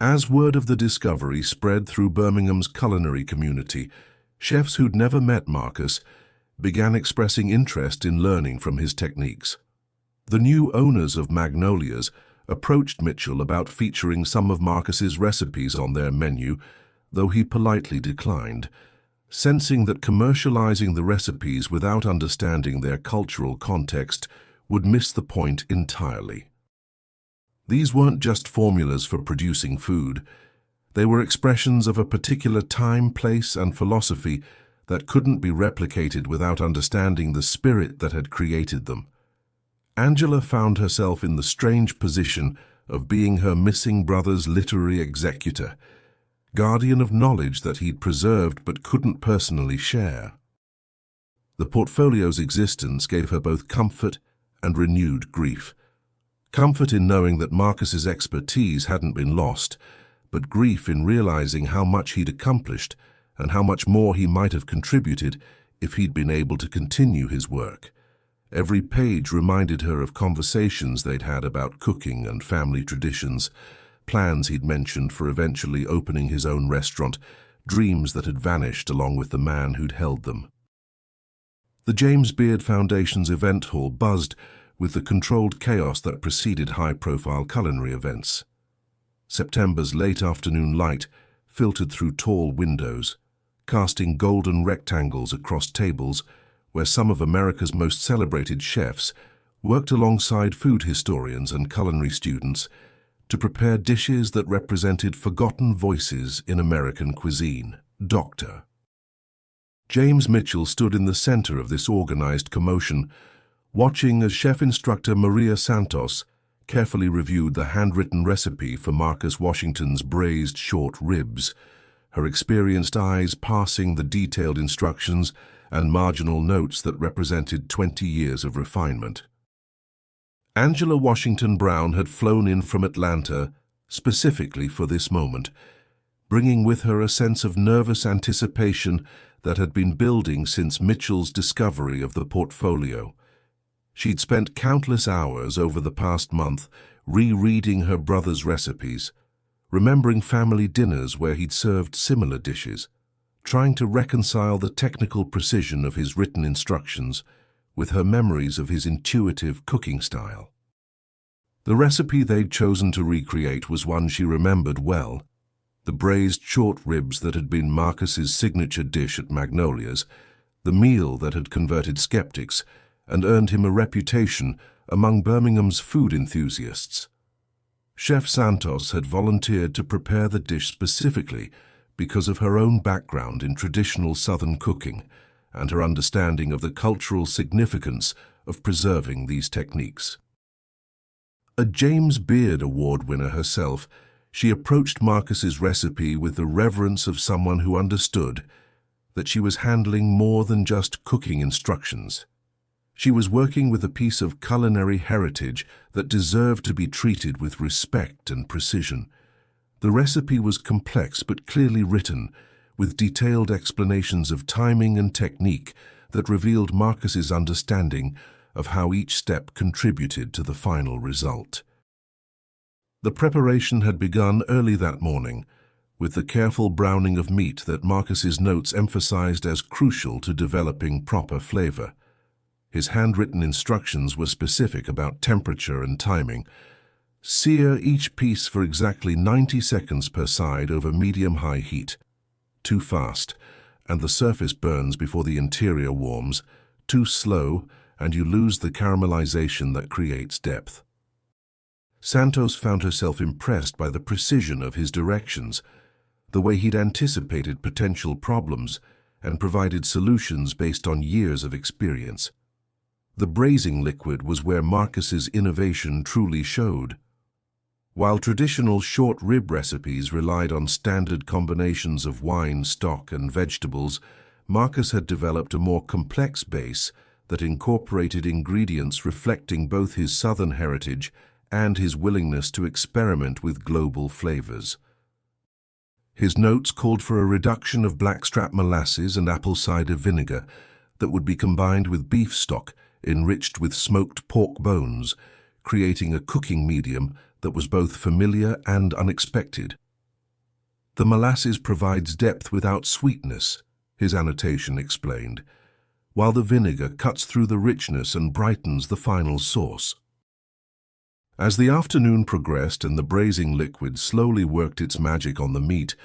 As word of the discovery spread through Birmingham's culinary community, chefs who'd never met Marcus began expressing interest in learning from his techniques. The new owners of Magnolia's approached Mitchell about featuring some of Marcus's recipes on their menu, though he politely declined, sensing that commercializing the recipes without understanding their cultural context would miss the point entirely. These weren't just formulas for producing food. They were expressions of a particular time, place, and philosophy that couldn't be replicated without understanding the spirit that had created them. Angela found herself in the strange position of being her missing brother's literary executor, guardian of knowledge that he'd preserved but couldn't personally share. The portfolio's existence gave her both comfort and renewed grief. Comfort in knowing that Marcus's expertise hadn't been lost, but grief in realizing how much he'd accomplished and how much more he might have contributed if he'd been able to continue his work. Every page reminded her of conversations they'd had about cooking and family traditions, plans he'd mentioned for eventually opening his own restaurant, dreams that had vanished along with the man who'd held them. The James Beard Foundation's event hall buzzed with the controlled chaos that preceded high-profile culinary events. September's late afternoon light filtered through tall windows, casting golden rectangles across tables where some of America's most celebrated chefs worked alongside food historians and culinary students to prepare dishes that represented forgotten voices in American cuisine. Dr. James Mitchell stood in the center of this organized commotion, watching as chef instructor Maria Santos carefully reviewed the handwritten recipe for Marcus Washington's braised short ribs, her experienced eyes parsing the detailed instructions and marginal notes that represented 20 years of refinement. Angela Washington Brown had flown in from Atlanta specifically for this moment, bringing with her a sense of nervous anticipation that had been building since Mitchell's discovery of the portfolio. She'd spent countless hours over the past month rereading her brother's recipes, remembering family dinners where he'd served similar dishes, trying to reconcile the technical precision of his written instructions with her memories of his intuitive cooking style. The recipe they'd chosen to recreate was one she remembered well, the braised short ribs that had been Marcus's signature dish at Magnolia's, the meal that had converted skeptics and earned him a reputation among Birmingham's food enthusiasts. Chef Santos had volunteered to prepare the dish specifically because of her own background in traditional Southern cooking and her understanding of the cultural significance of preserving these techniques. A James Beard Award winner herself, she approached Marcus's recipe with the reverence of someone who understood that she was handling more than just cooking instructions. She was working with a piece of culinary heritage that deserved to be treated with respect and precision. The recipe was complex but clearly written, with detailed explanations of timing and technique that revealed Marcus's understanding of how each step contributed to the final result. The preparation had begun early that morning, with the careful browning of meat that Marcus's notes emphasized as crucial to developing proper flavor. His handwritten instructions were specific about temperature and timing. Sear each piece for exactly 90 seconds per side over medium-high heat. Too fast, and the surface burns before the interior warms. Too slow, and you lose the caramelization that creates depth. Santos found herself impressed by the precision of his directions, the way he'd anticipated potential problems and provided solutions based on years of experience. The braising liquid was where Marcus's innovation truly showed. While traditional short rib recipes relied on standard combinations of wine, stock, and vegetables, Marcus had developed a more complex base that incorporated ingredients reflecting both his Southern heritage and his willingness to experiment with global flavors. His notes called for a reduction of blackstrap molasses and apple cider vinegar that would be combined with beef stock enriched with smoked pork bones, creating a cooking medium that was both familiar and unexpected. The molasses provides depth without sweetness, his annotation explained, while the vinegar cuts through the richness and brightens the final sauce. As the afternoon progressed and the braising liquid slowly worked its magic on the meat,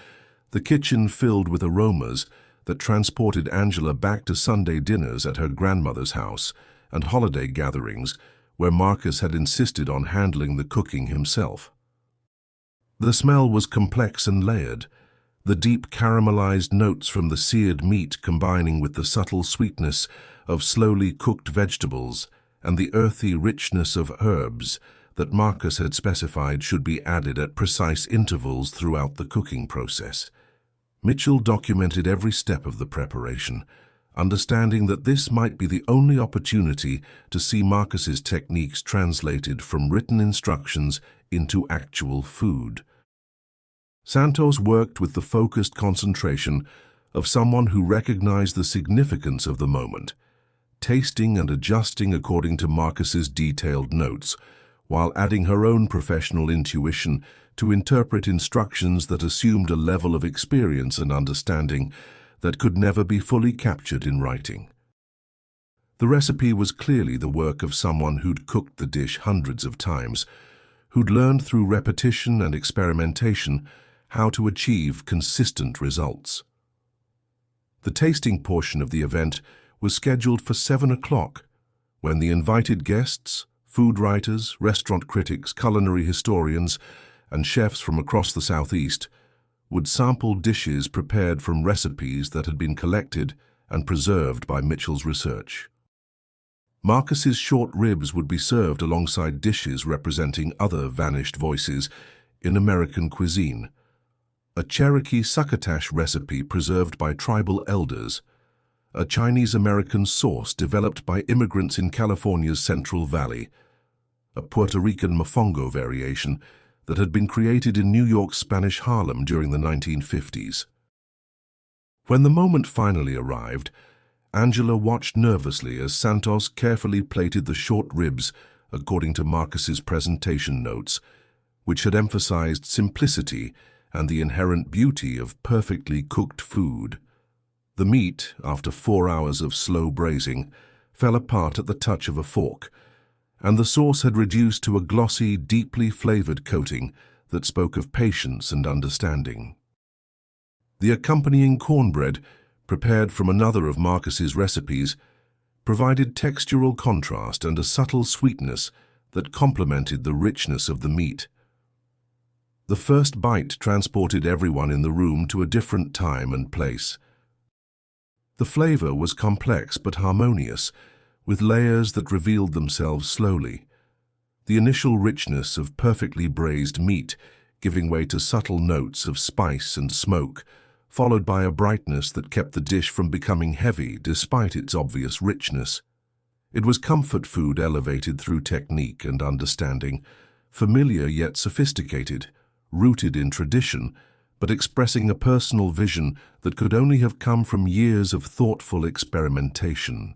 the kitchen filled with aromas that transported Angela back to Sunday dinners at her grandmother's house and holiday gatherings where Marcus had insisted on handling the cooking himself. The smell was complex and layered, the deep caramelized notes from the seared meat combining with the subtle sweetness of slowly cooked vegetables and the earthy richness of herbs that Marcus had specified should be added at precise intervals throughout the cooking process. Mitchell documented every step of the preparation, understanding that this might be the only opportunity to see Marcus's techniques translated from written instructions into actual food. Santos worked with the focused concentration of someone who recognized the significance of the moment, tasting and adjusting according to Marcus's detailed notes, while adding her own professional intuition to interpret instructions that assumed a level of experience and understanding that could never be fully captured in writing. The recipe was clearly the work of someone who'd cooked the dish hundreds of times, who'd learned through repetition and experimentation how to achieve consistent results. The tasting portion of the event was scheduled for 7 o'clock, when the invited guests, food writers, restaurant critics, culinary historians, and chefs from across the Southeast would sample dishes prepared from recipes that had been collected and preserved by Mitchell's research. Marcus's short ribs would be served alongside dishes representing other vanished voices in American cuisine. A Cherokee succotash recipe preserved by tribal elders, a Chinese-American sauce developed by immigrants in California's Central Valley, a Puerto Rican mofongo variation that had been created in New York's Spanish Harlem during the 1950s. When the moment finally arrived, Angela watched nervously as Santos carefully plated the short ribs according to Marcus's presentation notes, which had emphasized simplicity and the inherent beauty of perfectly cooked food. The meat, after 4 hours of slow braising, fell apart at the touch of a fork, and the sauce had reduced to a glossy, deeply flavored coating that spoke of patience and understanding. The accompanying cornbread, prepared from another of Marcus's recipes, provided textural contrast and a subtle sweetness that complemented the richness of the meat. The first bite transported everyone in the room to a different time and place. The flavor was complex but harmonious, with layers that revealed themselves slowly. The initial richness of perfectly braised meat giving way to subtle notes of spice and smoke, followed by a brightness that kept the dish from becoming heavy despite its obvious richness. It was comfort food elevated through technique and understanding, familiar yet sophisticated, rooted in tradition, but expressing a personal vision that could only have come from years of thoughtful experimentation.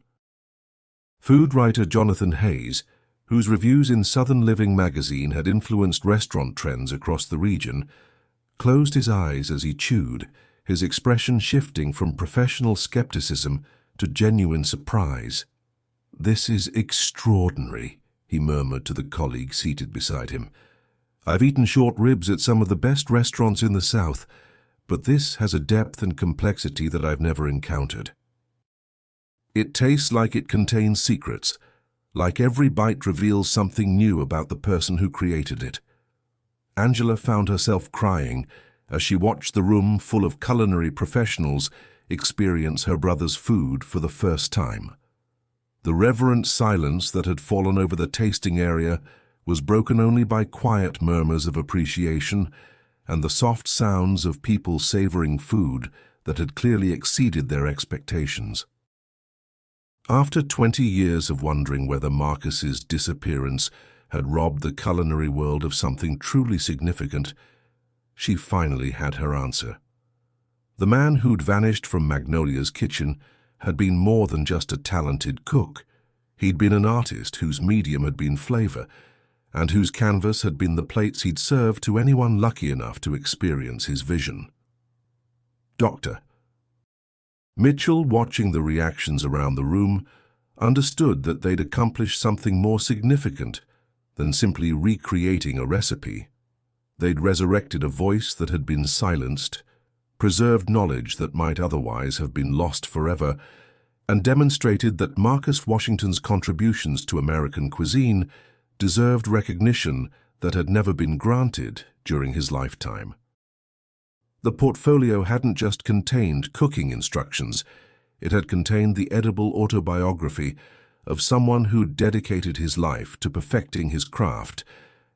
Food writer Jonathan Hayes, whose reviews in Southern Living magazine had influenced restaurant trends across the region, closed his eyes as he chewed, his expression shifting from professional skepticism to genuine surprise. "This is extraordinary," he murmured to the colleague seated beside him. "I've eaten short ribs at some of the best restaurants in the South, but this has a depth and complexity that I've never encountered. It tastes like it contains secrets, like every bite reveals something new about the person who created it." Angela found herself crying as she watched the room full of culinary professionals experience her brother's food for the first time. The reverent silence that had fallen over the tasting area was broken only by quiet murmurs of appreciation and the soft sounds of people savoring food that had clearly exceeded their expectations. After 20 years of wondering whether Marcus's disappearance had robbed the culinary world of something truly significant, she finally had her answer. The man who'd vanished from Magnolia's kitchen had been more than just a talented cook. He'd been an artist whose medium had been flavor, and whose canvas had been the plates he'd served to anyone lucky enough to experience his vision. Doctor. Mitchell, watching the reactions around the room, understood that they'd accomplished something more significant than simply recreating a recipe. They'd resurrected a voice that had been silenced, preserved knowledge that might otherwise have been lost forever, and demonstrated that Marcus Washington's contributions to American cuisine deserved recognition that had never been granted during his lifetime. The portfolio hadn't just contained cooking instructions, it had contained the edible autobiography of someone who'd dedicated his life to perfecting his craft,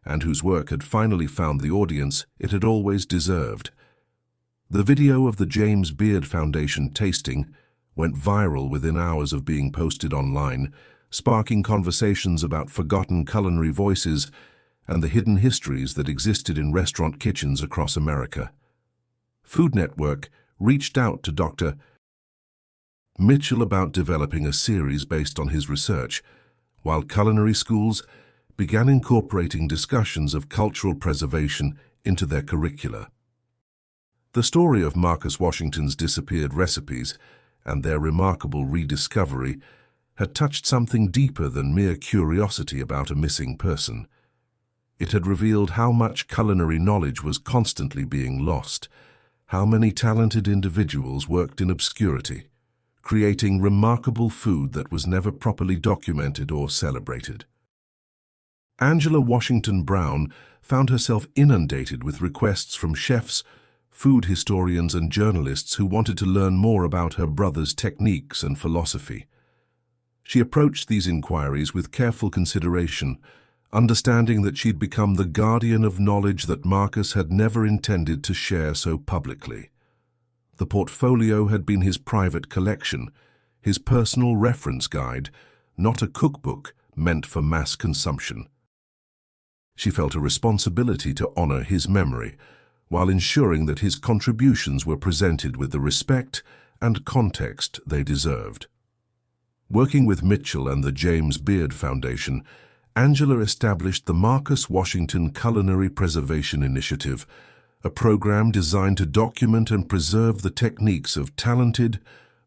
and whose work had finally found the audience it had always deserved. The video of the James Beard Foundation tasting went viral within hours of being posted online, sparking conversations about forgotten culinary voices and the hidden histories that existed in restaurant kitchens across America. Food Network reached out to Dr. Mitchell about developing a series based on his research, while culinary schools began incorporating discussions of cultural preservation into their curricula. The story of Marcus Washington's disappeared recipes and their remarkable rediscovery had touched something deeper than mere curiosity about a missing person. It had revealed how much culinary knowledge was constantly being lost, how many talented individuals worked in obscurity, creating remarkable food that was never properly documented or celebrated. Angela Washington Brown found herself inundated with requests from chefs, food historians, and journalists who wanted to learn more about her brother's techniques and philosophy. She approached these inquiries with careful consideration, understanding that she'd become the guardian of knowledge that Marcus had never intended to share so publicly. The portfolio had been his private collection, his personal reference guide, not a cookbook meant for mass consumption. She felt a responsibility to honor his memory, while ensuring that his contributions were presented with the respect and context they deserved. Working with Mitchell and the James Beard Foundation, Angela established the Marcus Washington Culinary Preservation Initiative, a program designed to document and preserve the techniques of talented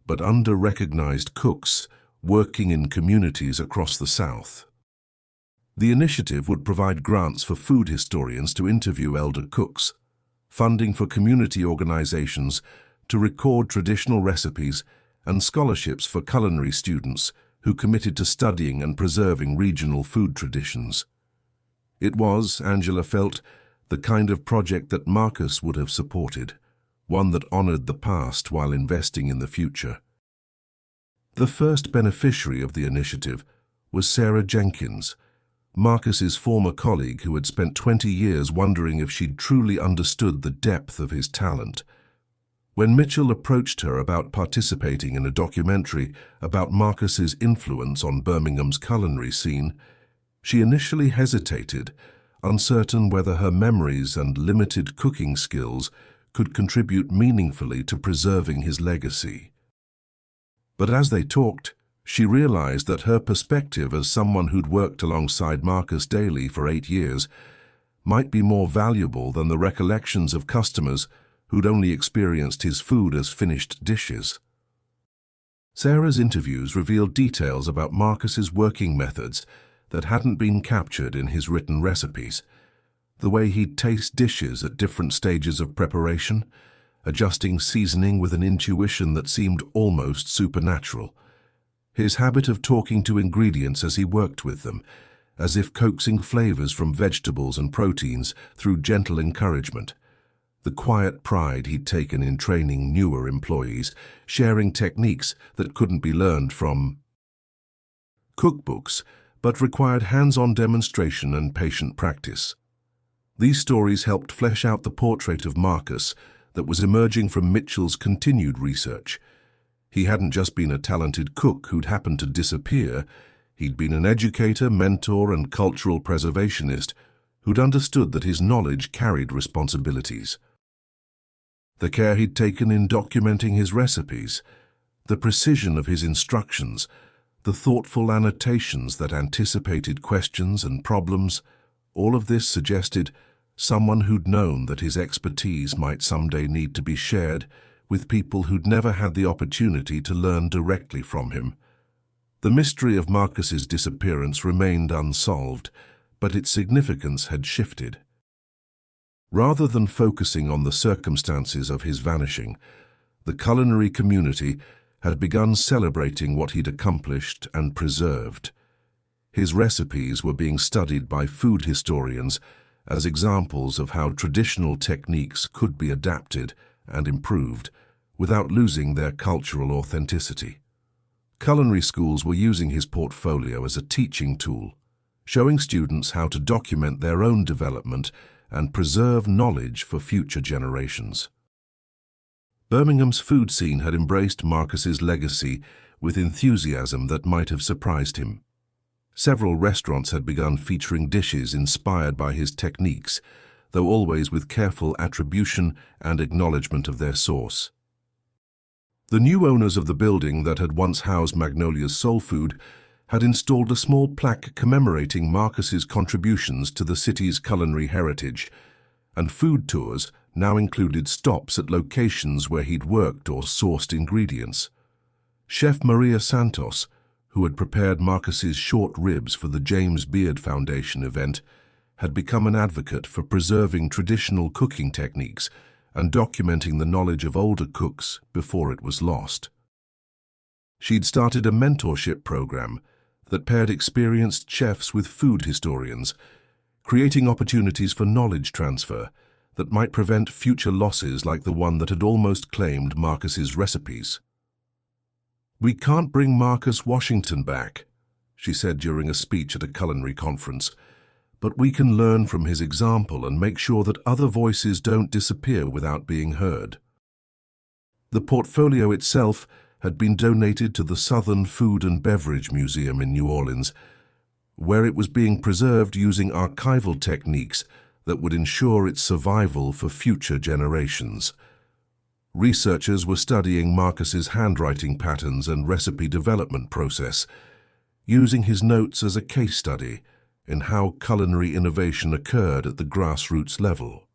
but under-recognized cooks working in communities across the South. The initiative would provide grants for food historians to interview elder cooks, funding for community organizations to record traditional recipes, and scholarships for culinary students who committed to studying and preserving regional food traditions. It was, Angela felt, the kind of project that Marcus would have supported, one that honored the past while investing in the future. The first beneficiary of the initiative was Sarah Jenkins, Marcus's former colleague who had spent 20 years wondering if she'd truly understood the depth of his talent. When Mitchell approached her about participating in a documentary about Marcus's influence on Birmingham's culinary scene, she initially hesitated, uncertain whether her memories and limited cooking skills could contribute meaningfully to preserving his legacy. But as they talked, she realized that her perspective as someone who'd worked alongside Marcus daily for 8 years might be more valuable than the recollections of customers who'd only experienced his food as finished dishes. Sarah's interviews revealed details about Marcus's working methods that hadn't been captured in his written recipes. The way he'd taste dishes at different stages of preparation, adjusting seasoning with an intuition that seemed almost supernatural. His habit of talking to ingredients as he worked with them, as if coaxing flavors from vegetables and proteins through gentle encouragement. The quiet pride he'd taken in training newer employees, sharing techniques that couldn't be learned from cookbooks, but required hands-on demonstration and patient practice. These stories helped flesh out the portrait of Marcus that was emerging from Mitchell's continued research. He hadn't just been a talented cook who'd happened to disappear. He'd been an educator, mentor, and cultural preservationist who'd understood that his knowledge carried responsibilities. The care he'd taken in documenting his recipes, the precision of his instructions, the thoughtful annotations that anticipated questions and problems, all of this suggested someone who'd known that his expertise might someday need to be shared with people who'd never had the opportunity to learn directly from him. The mystery of Marcus's disappearance remained unsolved, but its significance had shifted. Rather than focusing on the circumstances of his vanishing, the culinary community had begun celebrating what he'd accomplished and preserved. His recipes were being studied by food historians as examples of how traditional techniques could be adapted and improved without losing their cultural authenticity. Culinary schools were using his portfolio as a teaching tool, showing students how to document their own development and preserve knowledge for future generations. Birmingham's food scene had embraced Marcus's legacy with enthusiasm that might have surprised him. Several restaurants had begun featuring dishes inspired by his techniques, though always with careful attribution and acknowledgement of their source. The new owners of the building that had once housed Magnolia's Soul Food had installed a small plaque commemorating Marcus's contributions to the city's culinary heritage, and food tours now included stops at locations where he'd worked or sourced ingredients. Chef Maria Santos, who had prepared Marcus's short ribs for the James Beard Foundation event, had become an advocate for preserving traditional cooking techniques and documenting the knowledge of older cooks before it was lost. She'd started a mentorship program that paired experienced chefs with food historians, creating opportunities for knowledge transfer that might prevent future losses like the one that had almost claimed Marcus's recipes. "We can't bring Marcus Washington back," she said during a speech at a culinary conference, "but we can learn from his example and make sure that other voices don't disappear without being heard." The portfolio itself had been donated to the Southern Food and Beverage Museum in New Orleans, where it was being preserved using archival techniques that would ensure its survival for future generations. Researchers were studying Marcus's handwriting patterns and recipe development process, using his notes as a case study in how culinary innovation occurred at the grassroots level.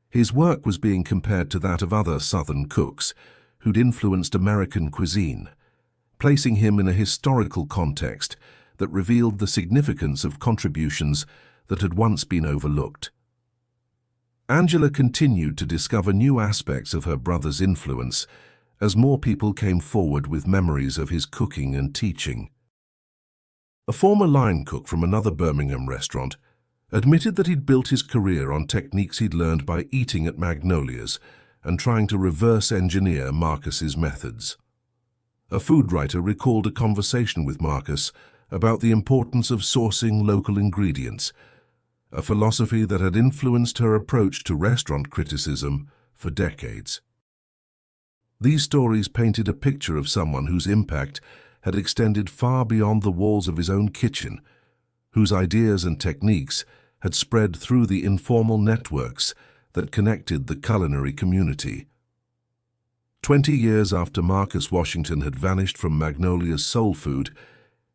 His work was being compared to that of other Southern cooks who'd influenced American cuisine, placing him in a historical context that revealed the significance of contributions that had once been overlooked. Angela continued to discover new aspects of her brother's influence as more people came forward with memories of his cooking and teaching. A former line cook from another Birmingham restaurant admitted that he'd built his career on techniques he'd learned by eating at Magnolia's and trying to reverse engineer Marcus's methods. A food writer recalled a conversation with Marcus about the importance of sourcing local ingredients, a philosophy that had influenced her approach to restaurant criticism for decades. These stories painted a picture of someone whose impact had extended far beyond the walls of his own kitchen, whose ideas and techniques had spread through the informal networks that connected the culinary community. 20 years after Marcus Washington had vanished from Magnolia's Soul Food,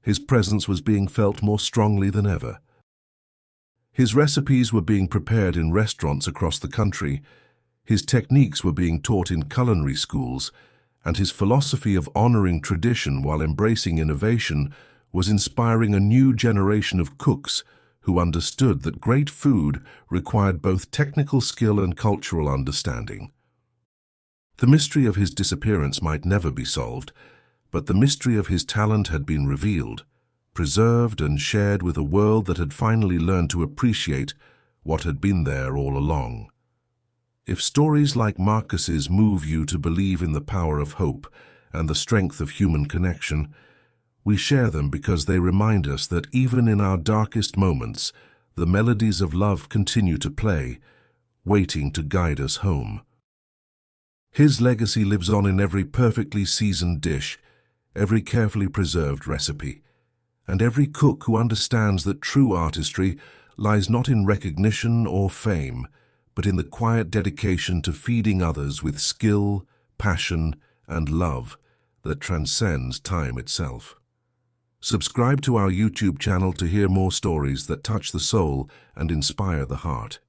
his presence was being felt more strongly than ever. His recipes were being prepared in restaurants across the country, his techniques were being taught in culinary schools, and his philosophy of honoring tradition while embracing innovation was inspiring a new generation of cooks who understood that great food required both technical skill and cultural understanding. The mystery of his disappearance might never be solved, but the mystery of his talent had been revealed, preserved and shared with a world that had finally learned to appreciate what had been there all along. If stories like Marcus's move you to believe in the power of hope and the strength of human connection, we share them because they remind us that even in our darkest moments, the melodies of love continue to play, waiting to guide us home. His legacy lives on in every perfectly seasoned dish, every carefully preserved recipe, and every cook who understands that true artistry lies not in recognition or fame, but in the quiet dedication to feeding others with skill, passion, and love that transcends time itself. Subscribe to our YouTube channel to hear more stories that touch the soul and inspire the heart.